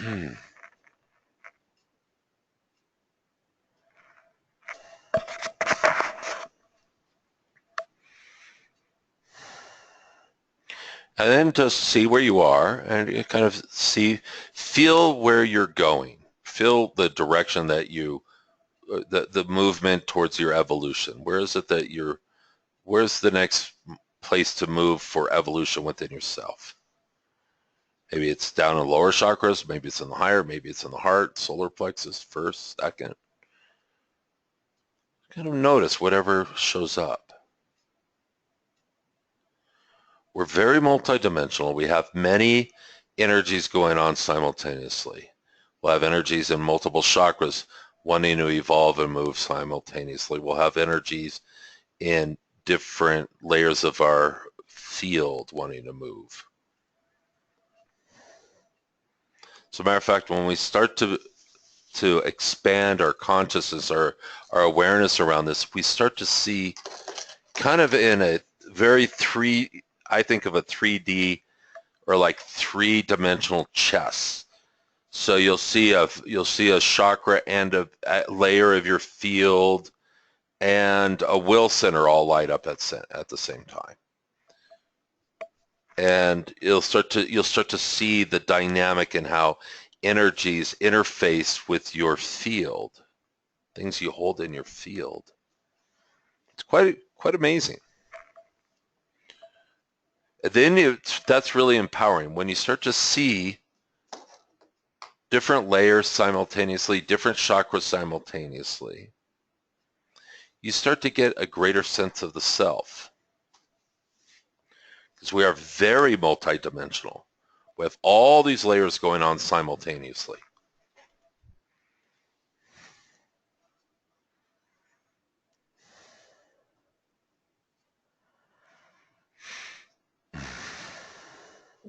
And then just see where you are and you kind of feel where you're going. Feel the direction that the movement towards your evolution. Where is it that where's the next place to move for evolution within yourself? Maybe it's down in the lower chakras, maybe it's in the higher, maybe it's in the heart, solar plexus, first, second. Kind of notice whatever shows up. We're very multidimensional. We have many energies going on simultaneously. We'll have energies in multiple chakras wanting to evolve and move simultaneously. We'll have energies in different layers of our field wanting to move. As a matter of fact, when we start to expand our consciousness, our awareness around this, we start to see kind of in a very I think of a 3D or like three-dimensional chess. So you'll see a chakra and a layer of your field and a will center all light up at the same time. and you'll start to see the dynamic in how energies interface with your field, things you hold in your field. It's quite amazing. And then that's really empowering when you start to see different layers simultaneously, different chakras simultaneously. You start to get a greater sense of the self, because we are very multidimensional. We have all these layers going on simultaneously.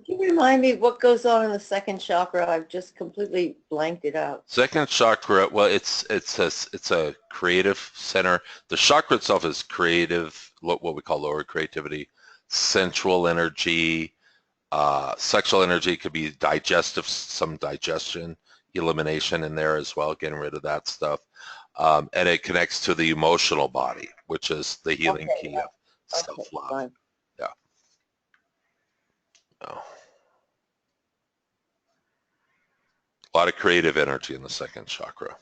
Can you remind me what goes on in the second chakra? I've just completely blanked it out. Second chakra, well, it's a creative center. The chakra itself is creative, what we call lower creativity, sensual energy, sexual energy. Could be digestive, some digestion, elimination in there as well, getting rid of that stuff. And it connects to the emotional body, which is the healing key of self-love. Fine. Yeah. Oh. A lot of creative energy in the second chakra.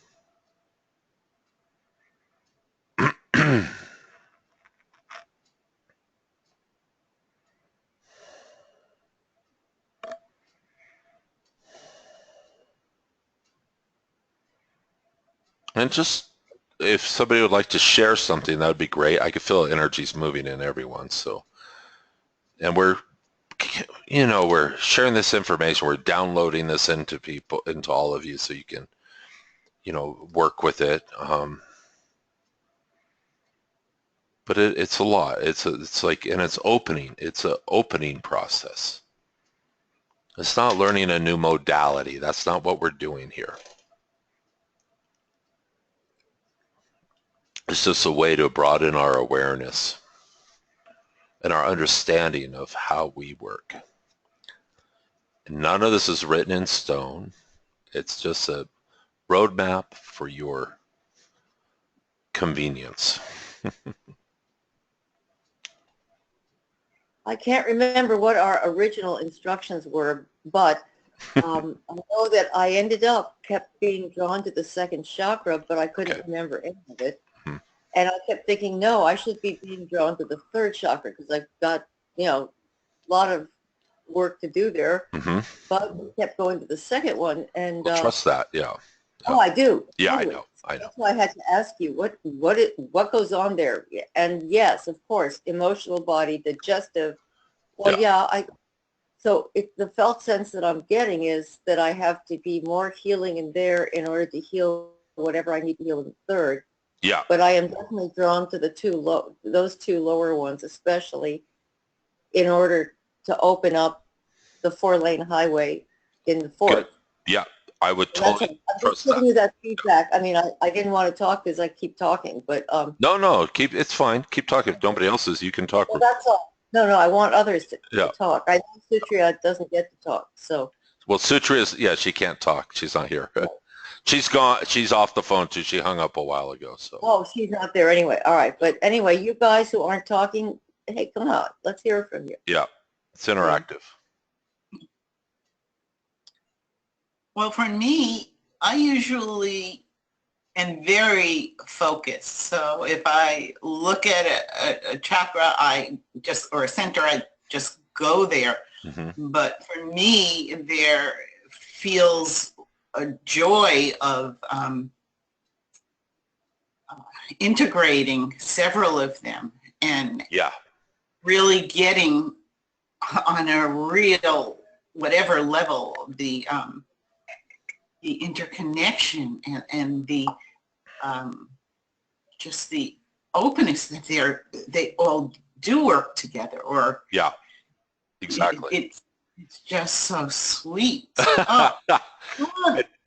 And just, if somebody would like to share something, that would be great. I could feel energies moving in everyone. So, and we're sharing this information. We're downloading this into people, into all of you, so you can, work with it. But it's a lot. It's like, and it's opening. It's an opening process. It's not learning a new modality. That's not what we're doing here. It's just a way to broaden our awareness and our understanding of how we work. None of this is written in stone. It's just a roadmap for your convenience. I can't remember what our original instructions were, but I know that I kept being drawn to the second chakra, but I couldn't remember any of it. And I kept thinking, no, I should be being drawn to the third chakra because I've got, a lot of work to do there. Mm-hmm. But we kept going to the second one, and trust that, yeah. Oh, I do. Yeah, totally. I know. That's why I had to ask you what goes on there. And yes, of course, emotional body, digestive. Well, So the felt sense that I'm getting is that I have to be more healing in there in order to heal whatever I need to heal in the third. Yeah. But I am definitely drawn to those two lower ones, especially in order to open up the 4-lane highway in the fourth. Good. Yeah, I would totally I'm just giving you that feedback. I mean, I didn't want to talk because I keep talking, but No, it's fine. Keep talking. If nobody else is, you can talk. Well, that's all. No, I want others to talk. I know Sutria doesn't get to talk, so. Well, Sutria she can't talk. She's not here. She's gone. She's off the phone too. She hung up a while ago. So. Oh, she's not there anyway. All right, but anyway, you guys who aren't talking, hey, come on, let's hear from you. Yeah, it's interactive. Well, for me, I usually am very focused. So if I look at a chakra, or a center, I just go there. Mm-hmm. But for me, there feels a joy of integrating several of them and really getting on a real, whatever level, the interconnection and the just the openness that they all do work together. Or exactly. It's just so sweet. Oh,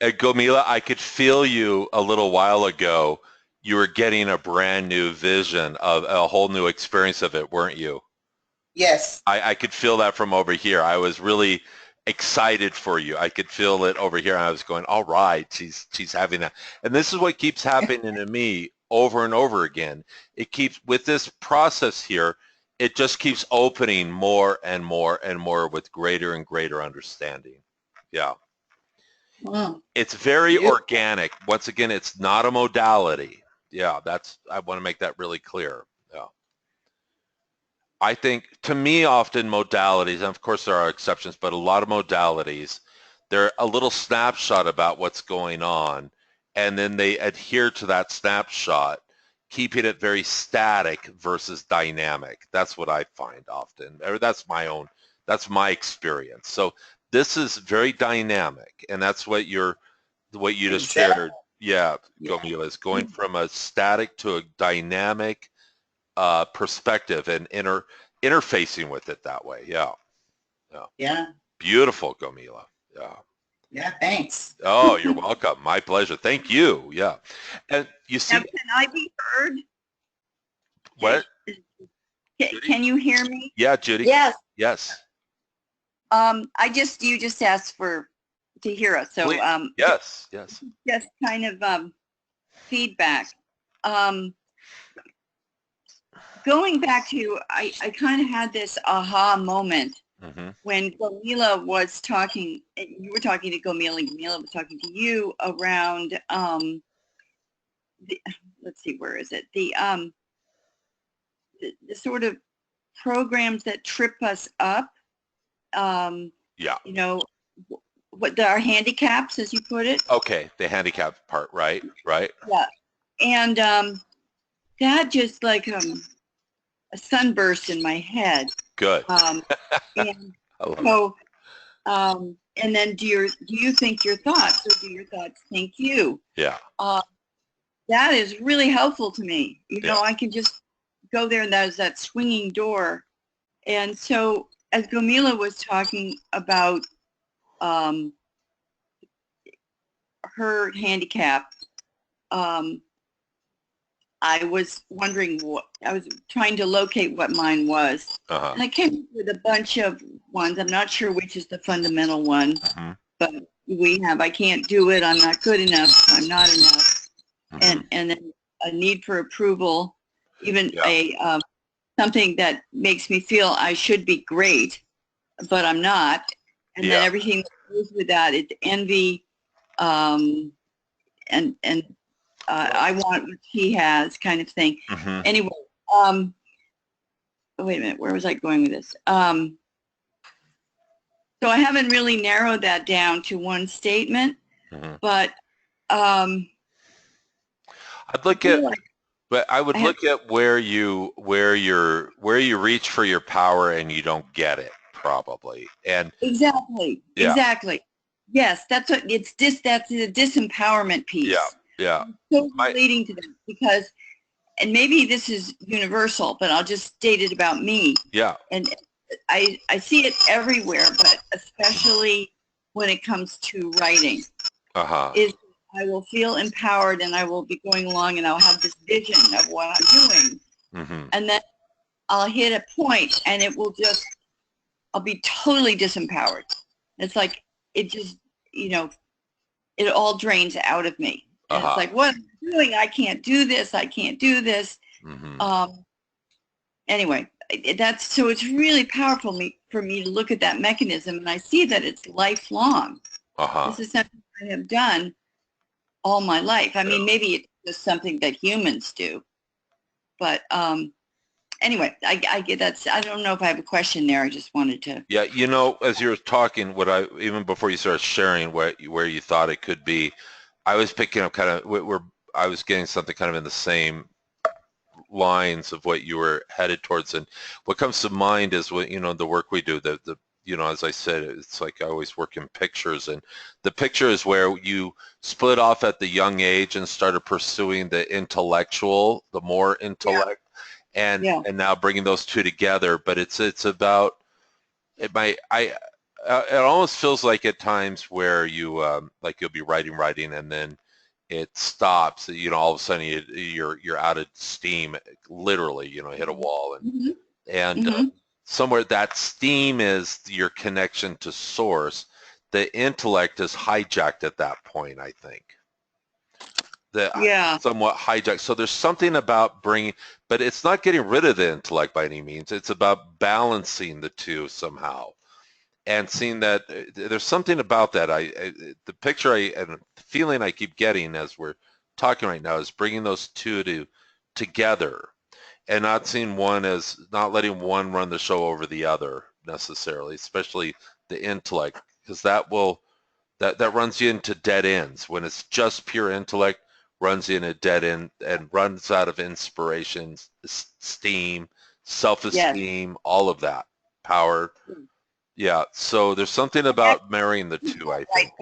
and Gomila, I could feel you a little while ago. You were getting a brand new vision of a whole new experience of it, weren't you? Yes. I could feel that from over here. I was really excited for you. I could feel it over here. And I was going, all right, she's having that. And this is what keeps happening to me over and over again. It keeps, with this process here, it just keeps opening more and more and more with greater and greater understanding. Yeah. It's very organic. Once again, it's not a modality. Yeah, I want to make that really clear. Yeah. I think, to me, often modalities, and of course there are exceptions, but a lot of modalities, they're a little snapshot about what's going on, and then they adhere to that snapshot, keeping it very static versus dynamic. That's what I find often, or that's my experience. So this is very dynamic, and that's what you just shared. Yeah, Gomila, is going from a static to a dynamic perspective and interfacing with it that way. Yeah. Beautiful, Gomila. Yeah, thanks. Oh, you're welcome. My pleasure. Thank you. Yeah. And you see, Now, can I be heard? what? Can you hear me? Yeah, Judy. Yes. Yes. You just asked to hear us. So, Please. Yes. just kind of feedback. Going back to, I kind of had this aha moment when Gomila was talking, you were talking to Gomila, and Gomila was talking to you around, let's see, where is it? The sort of programs that trip us up, Yeah. you know, what our handicaps, as you put it. Okay, the handicap part, right? Yeah. And that just like a sunburst in my head. Good. And I love it. so, and then do you think your thoughts, or do your thoughts think you? Yeah. That is really helpful to me. You know, I can just go there, and there's that swinging door. And so, as Gomila was talking about her handicap, I was wondering I was trying to locate what mine was. And I came up with a bunch of ones. I'm not sure which is the fundamental one, but I can't do it. I'm not good enough. I'm not enough. And then a need for approval, even something that makes me feel I should be great, but I'm not. And then everything that goes with that, it's envy, and I want what he has, kind of thing. Anyway, wait a minute, where was I going with this? So I haven't really narrowed that down to one statement, but I'd look at, but I would look at where you reach for your power and you don't get it, probably. And exactly. Yes, that's what it's. That's the disempowerment piece. Yeah. So relating to them, because, and maybe this is universal, but I'll just state it about me. Yeah. And I see it everywhere, but especially when it comes to writing. Is I will feel empowered, and I will be going along, and I'll have this vision of what I'm doing. And then I'll hit a point, and I'll be totally disempowered. It's like, it just, it all drains out of me. And it's like, what am I doing? I can't do this. I can't do this. Anyway, so it's really powerful for me to look at that mechanism, and I see that it's lifelong. This is something I have done all my life. I mean, maybe it's just something that humans do, but anyway, I get that. I don't know if I have a question there. I just wanted to. Yeah, as you were talking, even before you started sharing where you thought it could be, I was picking up kind of I was getting something kind of in the same lines of what you were headed towards. And what comes to mind is what, the work we do, as I said, it's like I always work in pictures, and the picture is where you split off at the young age and started pursuing the intellectual, the more intellect, and now bringing those two together. But it's about it. It almost feels like at times where you like you'll be writing, and then it stops. All of a sudden you're out of steam, literally. Hit a wall, and somewhere that steam is your connection to source. The intellect is hijacked at that point, I think. that somewhat hijack. So there's something about bringing, but it's not getting rid of the intellect by any means. It's about balancing the two somehow, and seeing that there's something about that. The picture and the feeling I keep getting as we're talking right now is bringing those two together, and not seeing one as, not letting one run the show over the other necessarily, especially the intellect, because that runs you into dead ends. When it's just pure intellect, runs you in a dead end and runs out of inspiration, steam, self-esteem, all of that, power. Yeah, so there's something about marrying the two, I think.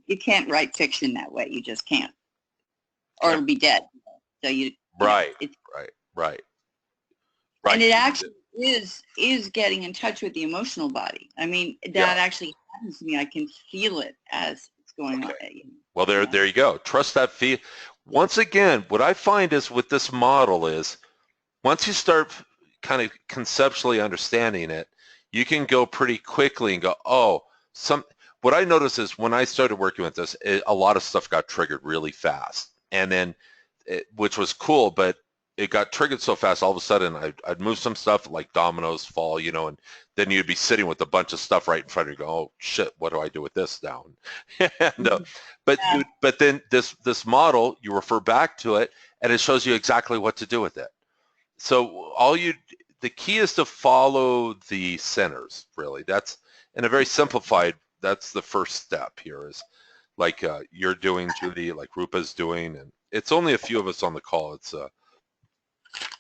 You can't write fiction that way. You just can't. Or it'll be dead. So Right. And it actually is getting in touch with the emotional body. I mean, that actually happens to me. I can feel it as it's going on. Well, there you go. Trust that feel. Once again, what I find is with this model is once you start kind of conceptually understanding it, you can go pretty quickly and go, oh, what I noticed is when I started working with this, a lot of stuff got triggered really fast. And then, which was cool, but it got triggered so fast, all of a sudden I'd move some stuff like dominoes fall, and then you'd be sitting with a bunch of stuff right in front of you, go, oh shit, what do I do with this now? And, but then this model, you refer back to it and it shows you exactly what to do with it. So the key is to follow the centers, really. That's in a very simplified, that's the first step here, is like you're doing, Judy, like Rupa's doing, and it's only a few of us on the call.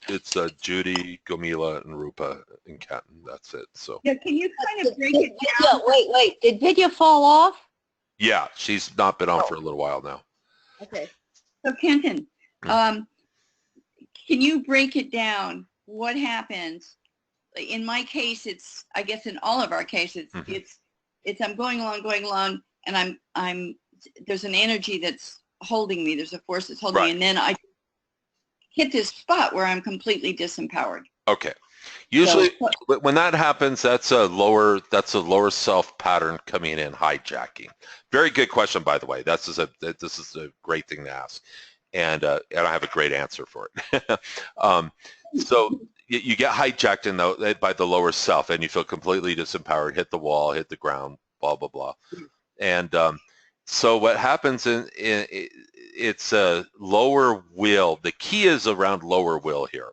It's Judy, Gomila, and Rupa, and Kenton. That's it. So can you kind of break it down? Wait. Did Vidya fall off? Yeah, she's not been on for a little while now. Okay. So Kenton, can you break it down? What happens? In my case, it's, I guess in all of our cases, it's I'm going along, and I'm there's an energy that's holding me. There's a force that's holding me, and then I hit this spot where I'm completely disempowered. Okay. Usually, when that happens, that's a lower self pattern coming in, hijacking. Very good question, by the way. This is a great thing to ask, and I have a great answer for it. So you get hijacked by the lower self, and you feel completely disempowered, hit the wall, hit the ground, blah blah blah. And so what happens it's a lower will. The key is around lower will here.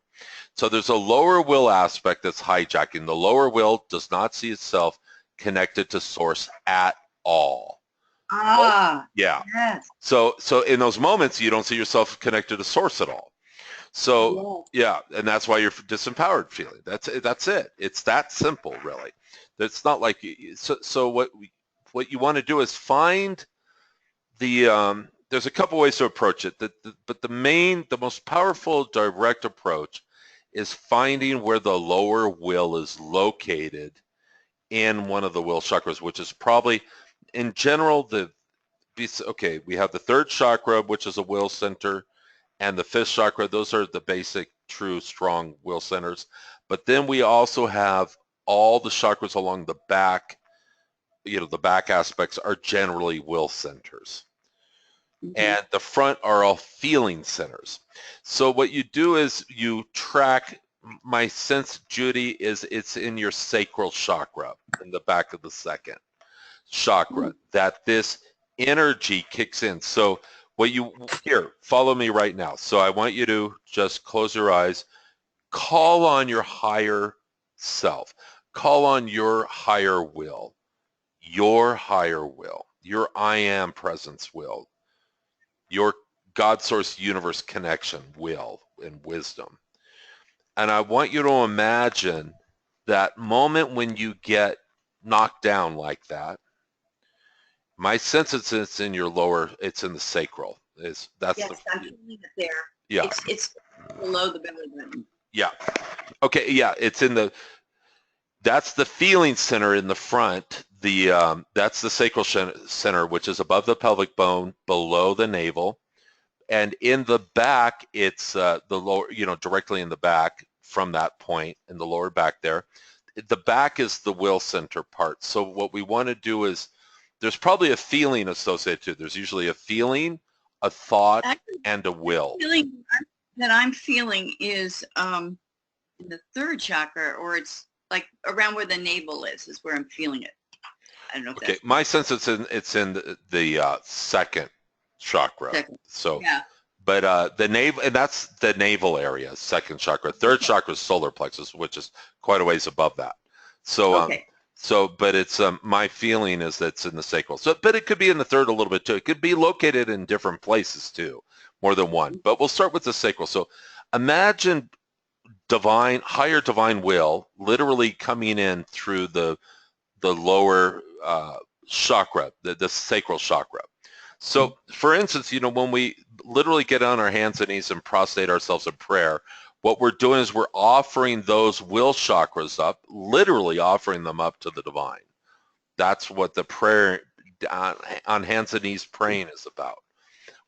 So there's a lower will aspect that's hijacking. The lower will does not see itself connected to source at all. Yeah. Yes. So in those moments, you don't see yourself connected to source at all. So yeah, and that's why you're disempowered feeling. That's it. It's that simple, really. It's not like so what you want to do is find the there's a couple ways to approach it. But the most powerful direct approach is finding where the lower will is located in one of the will chakras, which is probably, in general, we have the third chakra, which is a will center, and the fifth chakra. Those are the basic, true, strong will centers. But then we also have all the chakras along the back. The back aspects are generally will centers. And the front are all feeling centers. So what you do is you track, my sense, Judy, is it's in your sacral chakra, in the back of the second chakra, that this energy kicks in. So follow me right now. So I want you to just close your eyes, call on your higher self, call on your higher will, your I am presence will, your God source universe connection will and wisdom. And I want you to imagine that moment when you get knocked down like that. My sense is it's in your lower, it's in the sacral. I'm feeling it there. Yeah. It's below the belly button. Yeah. Okay. Yeah. That's the feeling center in the front. That's the sacral center, which is above the pelvic bone, below the navel. And in the back, it's the lower, directly in the back from that point in the lower back there. The back is the will center part. So what we want to do is, there's probably a feeling associated to it. There's usually a feeling, a thought, Actually, and a will. feeling that I'm feeling is in the third chakra, or it's like around where the navel is where I'm feeling it. I don't know if Okay, that's my sense it's in the second chakra. second. So, Yeah. but the navel, and that's the navel area, second chakra. Third chakra is solar plexus, which is quite a ways above that. So, Okay. but it's my feeling is that it's in the sacral. So, but it could be in the third a little bit too. It could be located in different places too, more than one. But we'll start with the sacral. So, imagine higher divine will, literally coming in through the lower chakra, the sacral chakra. So, for instance, when we literally get on our hands and knees and prostrate ourselves in prayer, what we're doing is we're offering those will chakras up, literally offering them up to the divine. That's what the prayer on hands and knees praying is about.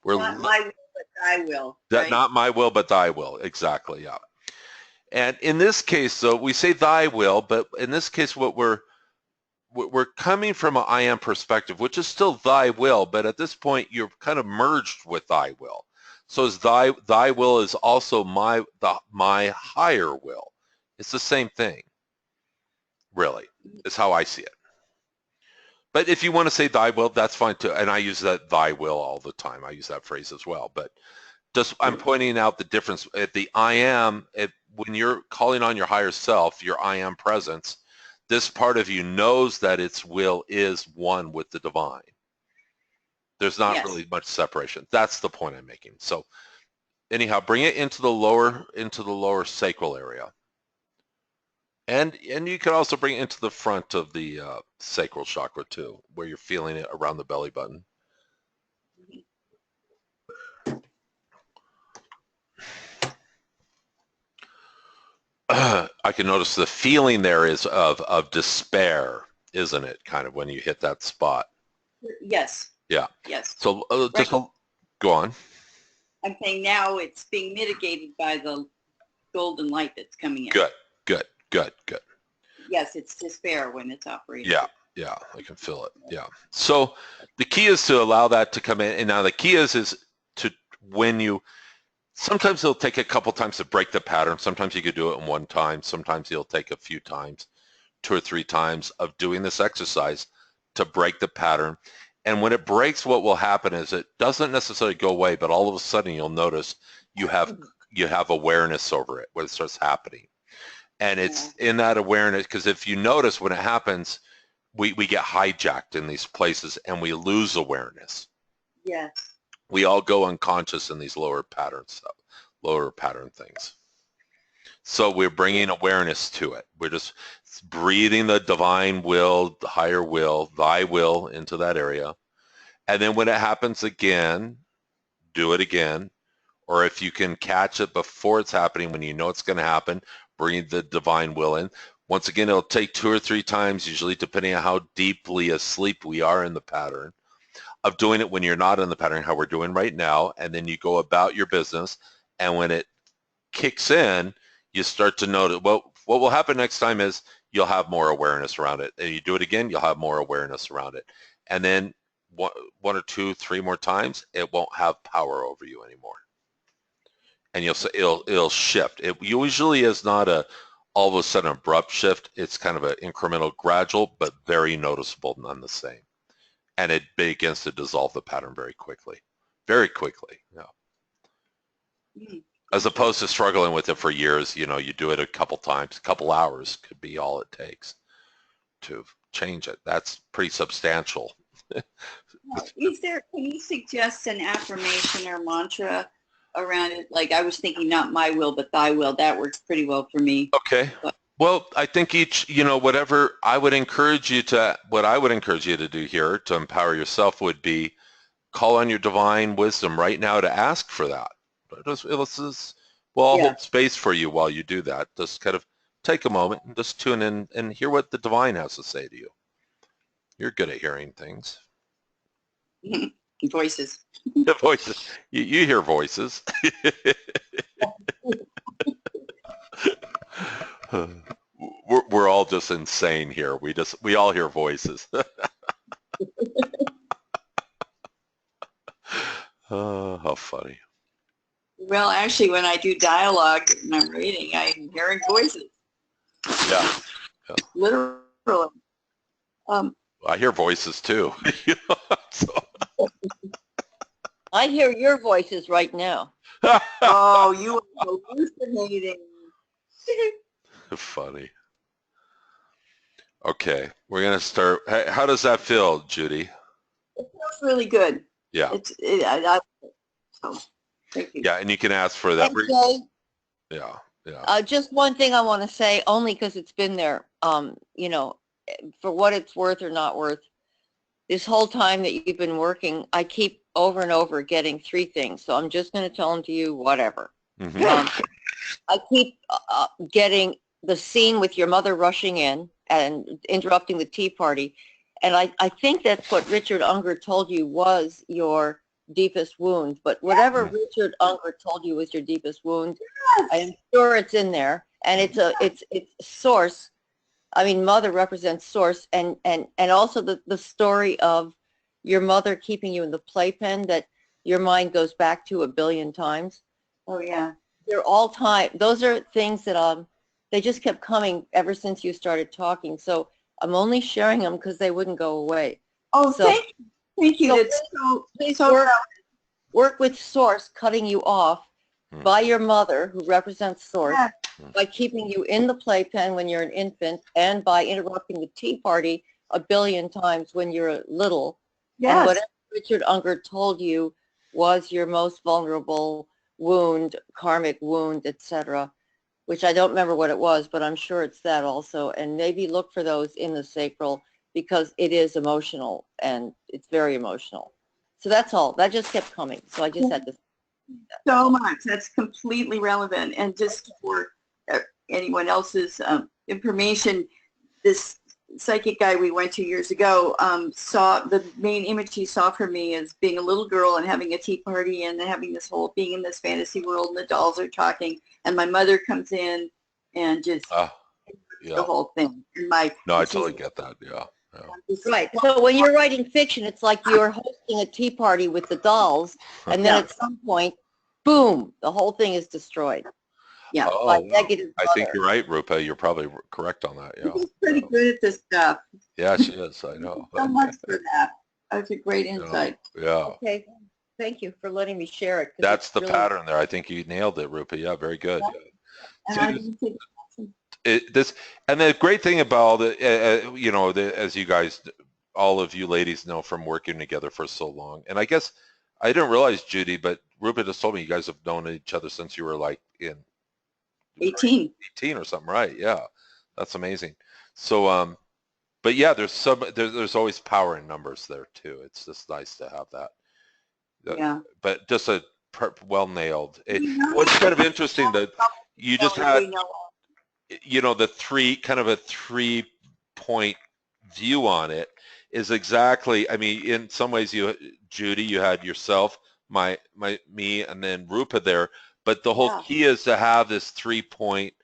Not my will, but thy will. Right? Not my will, but thy will. Exactly, yeah. And in this case, though, we say thy will, but in this case, what we're coming from an I am perspective, which is still thy will, but at this point, you're kind of merged with thy will. So as thy will is also my higher will. It's the same thing, really, is how I see it. But if you want to say thy will, that's fine too. And I use that thy will all the time. I use that phrase as well. But just I'm pointing out the difference at the I am, when you're calling on your higher self, your I am presence, this part of you knows that its will is one with the divine. There's not really much separation. That's the point I'm making. So anyhow, bring it into the lower sacral area. And you can also bring it into the front of the sacral chakra too, where you're feeling it around the belly button. I can notice the feeling there is of despair, isn't it? Kind of when you hit that spot. Yes. Yeah. Yes. So just go on. I'm saying now it's being mitigated by the golden light that's coming in. Good. Yes, it's despair when it's operating. Yeah, I can feel it. Yeah. So the key is to allow that to come in. And now the key is to sometimes it'll take a couple times to break the pattern. Sometimes you could do it in one time. Sometimes it'll take a few times, 2 or 3 times of doing this exercise to break the pattern. And when it breaks, what will happen is it doesn't necessarily go away, but all of a sudden you'll notice you have awareness over it when it starts happening. And it's in that awareness, because if you notice when it happens, we get hijacked in these places and we lose awareness. Yes. We all go unconscious in these lower pattern things. So we're bringing awareness to it. We're just breathing the divine will, the higher will, thy will into that area. And then when it happens again, do it again. Or if you can catch it before it's happening, when you know it's going to happen, bring the divine will in. Once again, it'll take 2 or 3 times, usually depending on how deeply asleep we are in the pattern, of doing it when you're not in the pattern, how we're doing right now. And then you go about your business. And when it kicks in, you start to notice, well, what will happen next time is you'll have more awareness around it. And you do it again, you'll have more awareness around it. And then 1 or 2, 3 more times, it won't have power over you anymore. And you'll say it'll shift. It usually is not all of a sudden abrupt shift. It's kind of an incremental, gradual, but very noticeable, none the same. And it begins to dissolve the pattern very quickly. Very quickly. Yeah. As opposed to struggling with it for years, you do it a couple times, a couple hours could be all it takes to change it. That's pretty substantial. Can you suggest an affirmation or mantra around it? Like I was thinking, not my will, but thy will. That works pretty well for me. Okay. Well, I think whatever I would encourage you to do here to empower yourself would be call on your divine wisdom right now to ask for that. I'll hold space for you while you do that. Just kind of take a moment and just tune in and hear what the divine has to say to you. You're good at hearing things. Voices. The voices. You hear voices. We're all just insane here. We all hear voices. How funny. Well, actually, when I do dialogue and I'm reading, I'm hearing voices. Yeah. Literally. I hear voices too. So. I hear your voices right now. Oh, you are hallucinating. Funny. Okay, we're gonna start. How does that feel, Judy? It feels really good. Yeah. So, thank you. Yeah, and you can ask for that. And Jay, Yeah. just one thing I want to say, only because it's been there, you know, for what it's worth or not worth, this whole time that you've been working, I keep over and over getting 3 things. So I'm just going to tell them to you, whatever. Mm-hmm. I keep getting the scene with your mother rushing in and interrupting the tea party. And I think that's what Richard Unger told you was your deepest wound. But whatever Richard Unger told you was your deepest wound, I'm sure it's in there. And it's source. I mean, mother represents source, and also the story of your mother keeping you in the playpen that your mind goes back to 1 billion times. Oh, yeah. They're all time. Those are things that they just kept coming ever since you started talking. So I'm only sharing them because they wouldn't go away. Oh, So, thank you. So That's please so work with source cutting you off by your mother, who represents source, by keeping you in the playpen when you're an infant, and by interrupting the tea party 1 billion times when you're little. Yes. And whatever Richard Unger told you was your most vulnerable wound, karmic wound, etc., which I don't remember what it was, but I'm sure it's that also. And maybe look for those in the sacral, because it is emotional, and it's very emotional. So that's all. That just kept coming. So I just had to. So much. That's completely relevant. And just for anyone else's information, this psychic guy we went to years ago saw the main image he saw for me as being a little girl and having a tea party and having this whole being in this fantasy world, and the dolls are talking, and my mother comes in and just the whole thing. And I totally get that. Yeah. Right. So when you're writing fiction, it's like you're hosting a tea party with the dolls, and then at some point, boom, the whole thing is destroyed. Yeah. Oh, I think you're right, Rupa. You're probably correct on that. Yeah. She's pretty good at this stuff. Yeah, she is. I know. So much for that. That's a great insight. Yeah. Okay. Thank you for letting me share it. That's the pattern there. I think you nailed it, Rupa. Yeah, very good. Yeah. And the great thing about it, you know, as you guys, all of you ladies know from working together for so long, and I guess I didn't realize, Judy, but Rupa just told me you guys have known each other since you were like in 18 or something, right? Yeah, that's amazing. So, but yeah, there's always power in numbers there too. It's just nice to have that. Yeah. But just well nailed. What's kind of interesting that you just had, you know, the 3-point view on it is exactly, I mean, in some ways Judy, you had yourself, me, and then Rupa there, but the whole key is to have this 3-point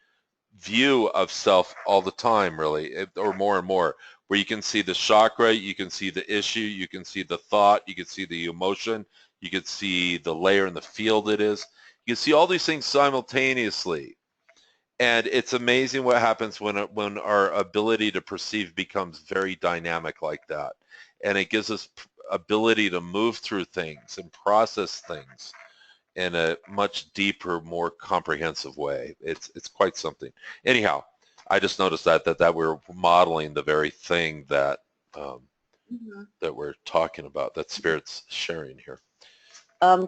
view of self all the time, really, or more and more, where you can see the chakra, you can see the issue, you can see the thought, you can see the emotion, you can see the layer in the field it is. You can see all these things simultaneously. And it's amazing what happens when our ability to perceive becomes very dynamic like that. And it gives us ability to move through things and process things in a much deeper, more comprehensive way. It's quite something. Anyhow, I just noticed that we're modeling the very thing that that we're talking about, that Spirit's sharing here.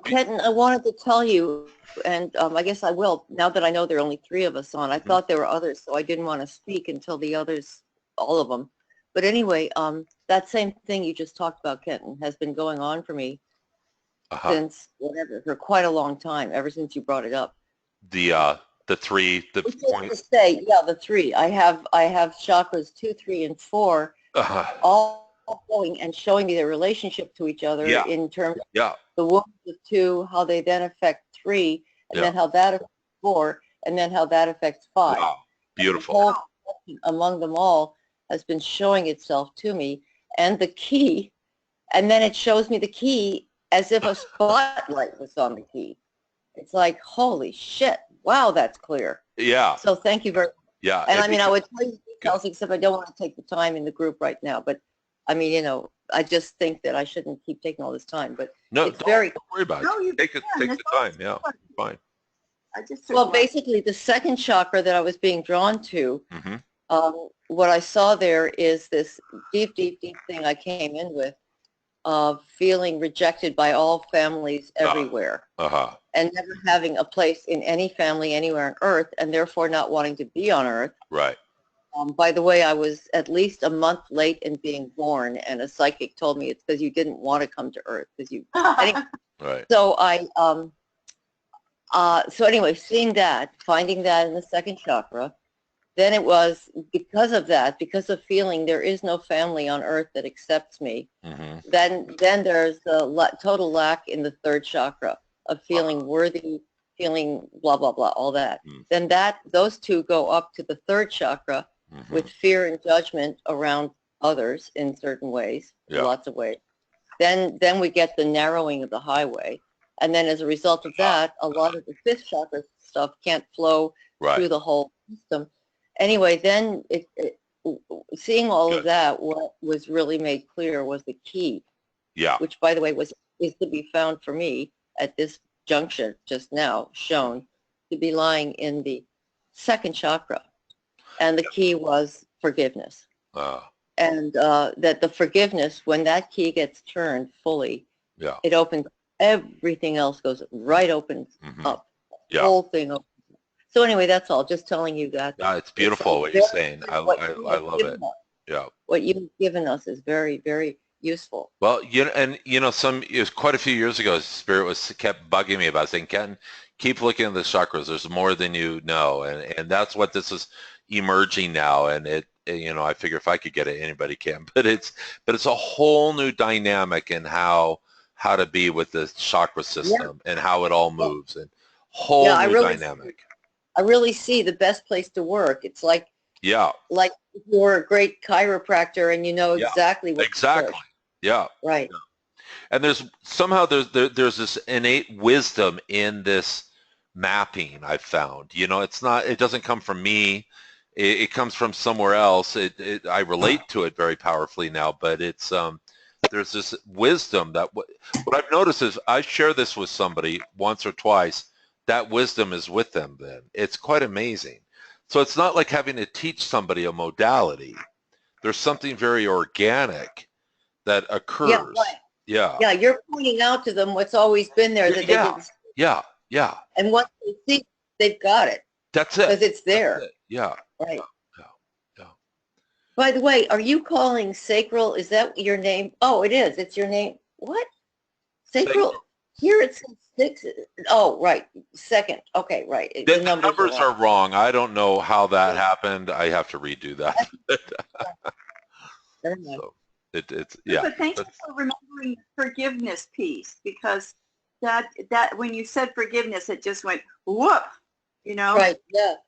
Kenton, I wanted to tell you, and I guess I will, now that I know there are only 3 of us on. I thought there were others, so I didn't want to speak until the others, all of them. But anyway, that same thing you just talked about, Kenton, has been going on for me since whatever, for quite a long time, ever since you brought it up. The point. To say, yeah, the 3. I have chakras 2, 3, and 4, all going and showing me their relationship to each other in terms of the wounds of 2, how they then affect 3, and then how that affects 4, and then how that affects 5. Wow, beautiful. The whole among them all has been showing itself to me, and the key, and then it shows me the key as if a spotlight was on the key. It's like, holy shit, wow, that's clear. Yeah. So thank you very much. Yeah. And I mean, I would tell you details, except I don't want to take the time in the group right now. But I mean, you know, I just think that I shouldn't keep taking all this time. But no, it's don't worry about it. No, you Take can. the That's time. all Yeah, fun. fine. I just well, basically, the second chakra that I was being drawn to, what I saw there is this deep, deep, deep thing I came in with of feeling rejected by all families everywhere. And never having a place in any family anywhere on Earth, and therefore not wanting to be on Earth. Right. By the way, I was at least a month late in being born, and a psychic told me it's because you didn't want to come to Earth. Because you. Anyway, Right. so anyway, seeing that, finding that in the second chakra, then it was because of that, because of feeling there is no family on Earth that accepts me. Then there's the total lack in the third chakra of feeling worthy, feeling blah blah blah, all that. Then those two go up to the third chakra with fear and judgment around others in certain ways, lots of ways. Then we get the narrowing of the highway, and then as a result of that, a lot of the fifth chakra stuff can't flow through the whole system. Anyway, then seeing all of that, what was really made clear was the key. Yeah. Which, by the way, is to be found for me at this junction just now, shown to be lying in the second chakra, and the key was forgiveness. And that the forgiveness, when that key gets turned fully, it opens, everything else goes right open up. The whole thing opens. So anyway, that's all. Just telling you that. It's beautiful what you're saying. I love it. Yeah. What you've given us is very, very useful. Well, it was quite a few years ago, Spirit kept bugging me about saying, Ken, keep looking at the chakras. There's more than you know, and that's what this is emerging now. And I figure if I could get it, anybody can. But it's a whole new dynamic in how to be with the chakra system and how it all moves, and whole new dynamic. I really see the best place to work. It's like like you're a great chiropractor and you know exactly what to do. Yeah. Right. Yeah. And there's this innate wisdom in this mapping I've found. It doesn't come from me. It comes from somewhere else. I relate to it very powerfully now, but it's there's this wisdom that what I've noticed is I share this with somebody once or twice. That wisdom is with them then. It's quite amazing. So it's not like having to teach somebody a modality. There's something very organic that occurs. Yeah, right. Yeah, you're pointing out to them what's always been there that they didn't. Yeah. And once they see, they've got it. That's it. Because it's there. It. Yeah. Right. Yeah. By the way, are you calling sacral? Is that your name? Oh, it is. It's your name. What? Sacral? Here it says 6. Oh, right. Second. Okay, right. The numbers are wrong. I don't know how that happened. I have to redo that. So it's But thank you for remembering the forgiveness piece, because that when you said forgiveness, it just went whoop. Right.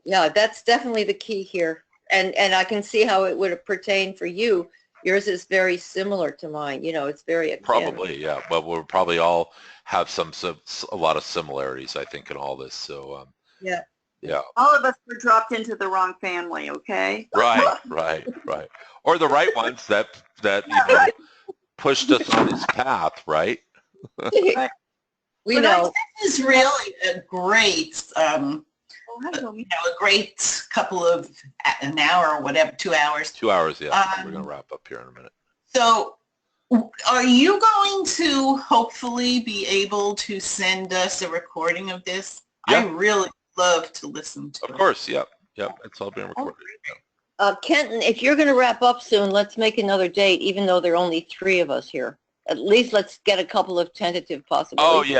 Yeah. That's definitely the key here, and I can see how it would pertain for you. Yours is very similar to mine. It's very akin. Probably, yeah. But we'll probably all have a lot of similarities, I think, in all this. So yeah. All of us were dropped into the wrong family. Okay. Right. Or the right ones that pushed us on this path, right? We know. This is really a great, a great couple of an hour or whatever, 2 hours. 2 hours, yeah. We're going to wrap up here in a minute. So are you going to hopefully be able to send us a recording of this? Yeah. I really love to listen to it. Of course, yeah. It's all being recorded. Kenton, if you're going to wrap up soon, let's make another date, even though there are only 3 of us here. At least let's get a couple of tentative possibilities.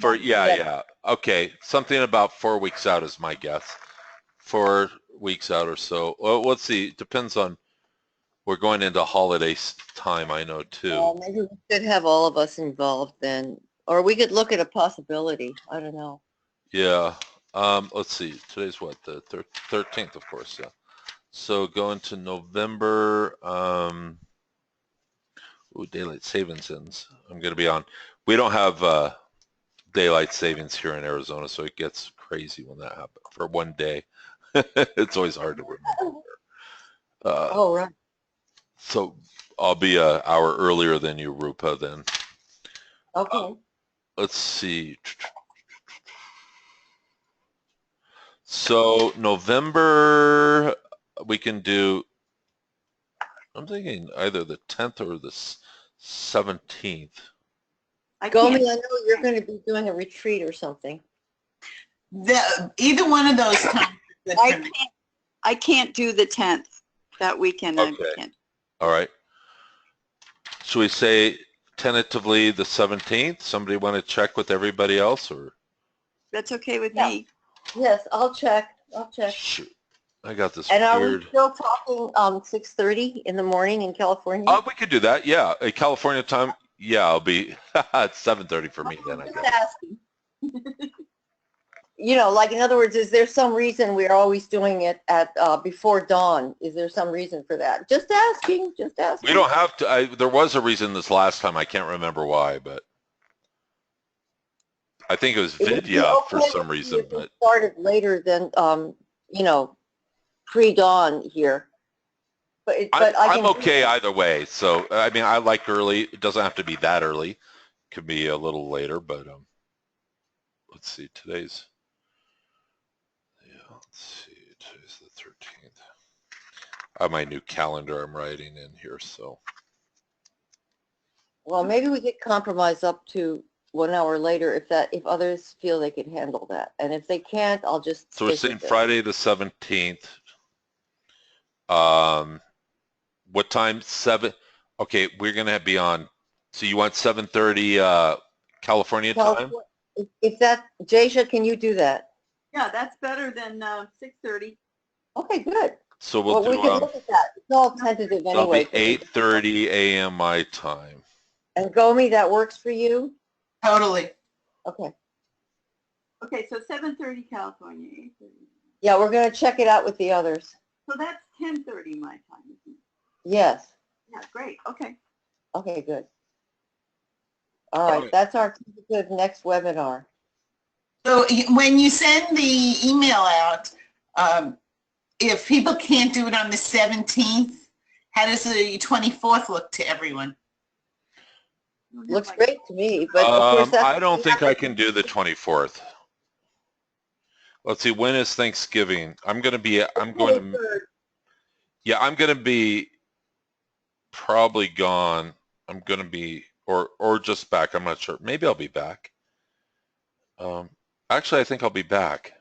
Oh, yeah. Okay, something about 4 weeks out is my guess. 4 weeks out or so. Well, let's see. It depends on, we're going into holiday time, I know, too. Maybe we could have all of us involved then. Or we could look at a possibility. I don't know. Yeah. Let's see. Today's what? The 13th, of course, yeah. So going to November, daylight savings ends. I'm going to be on. We don't have daylight savings here in Arizona, so it gets crazy when that happens for one day. It's always hard to remember. Oh, right. So I'll be an hour earlier than you, Rupa, then. Okay. Let's see. So November, we can do, I'm thinking either the 10th or the 17th. Gomi, I know you're going to be doing a retreat or something. Either one of those times is good for me. I can't do the 10th that weekend. Okay. I can't. All right. Should we say tentatively the 17th? Somebody want to check with everybody else, or? That's okay with Yeah. me. Yes, I'll check. Shoot. I got this And are weird. we still talking 6:30 in the morning in California? Oh, we could do that. Yeah. California time. Yeah, I'll be it's 7:30 for me then, I Just guess. asking. You know, like in other words, is there some reason we're always doing it at before dawn? Is there some reason for that? Just asking. We don't have to. There was a reason this last time. I can't remember why, but I think it was It would be Vidya for okay some if reason. it But started later than you know, pre-dawn here. But I I'm can okay either way. So I mean, I like early. It doesn't have to be that early. It could be a little later, but let's see. Today's let's see. Today's the 13th. I have my new calendar I'm writing in here, so. Well, maybe we could compromise up to 1 hour later if others feel they can handle that. And if they can't, I'll just So we're stick saying with it. Friday the 17th. What time? 7. Okay, we're gonna be on. So you want 7:30 California time? If that, Jasia, can you do that? Yeah, that's better than 6:30. Okay, good. So we'll Well, we do. can look at that. It's all tentative It'll anyway. be 8:30 a.m. my time. And Gomi, that works for you? Totally. Okay. Okay, so 7:30 California, 8:30. Yeah, we're going to check it out with the others. So that's 10:30 my time, isn't it? Yes. Yeah, great. Okay. Okay, good. All right, that's our tentative next webinar. So when you send the email out, if people can't do it on the 17th, how does the 24th look to everyone? Looks great to me, but of course that's... I don't think I can do the 24th. Let's see, when is Thanksgiving? I'm going to be probably gone. I'm going to be, or just back. I'm not sure. Maybe I'll be back. Actually, I think I'll be back.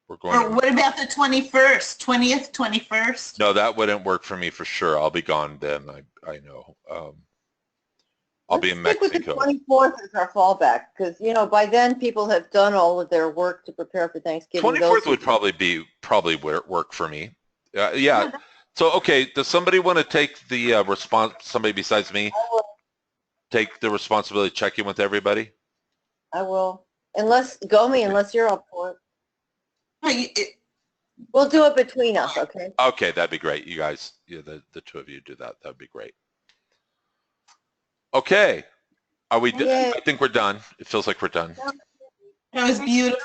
We're going. Or what about the 21st, 20th, 21st? No, that wouldn't work for me for sure. I'll be gone then. I know. I'll be in Mexico. Stick with the 24th as our fallback, because by then people have done all of their work to prepare for Thanksgiving. 24th would probably work for me. Yeah. So okay, does somebody want to take the response? Somebody besides me take the responsibility of checking with everybody? I will, unless you're up for it. We'll do it between us, okay? Okay, that'd be great. You guys, the two of you do that. That'd be great. Okay. Are we done? I think we're done. It feels like we're done. That was beautiful.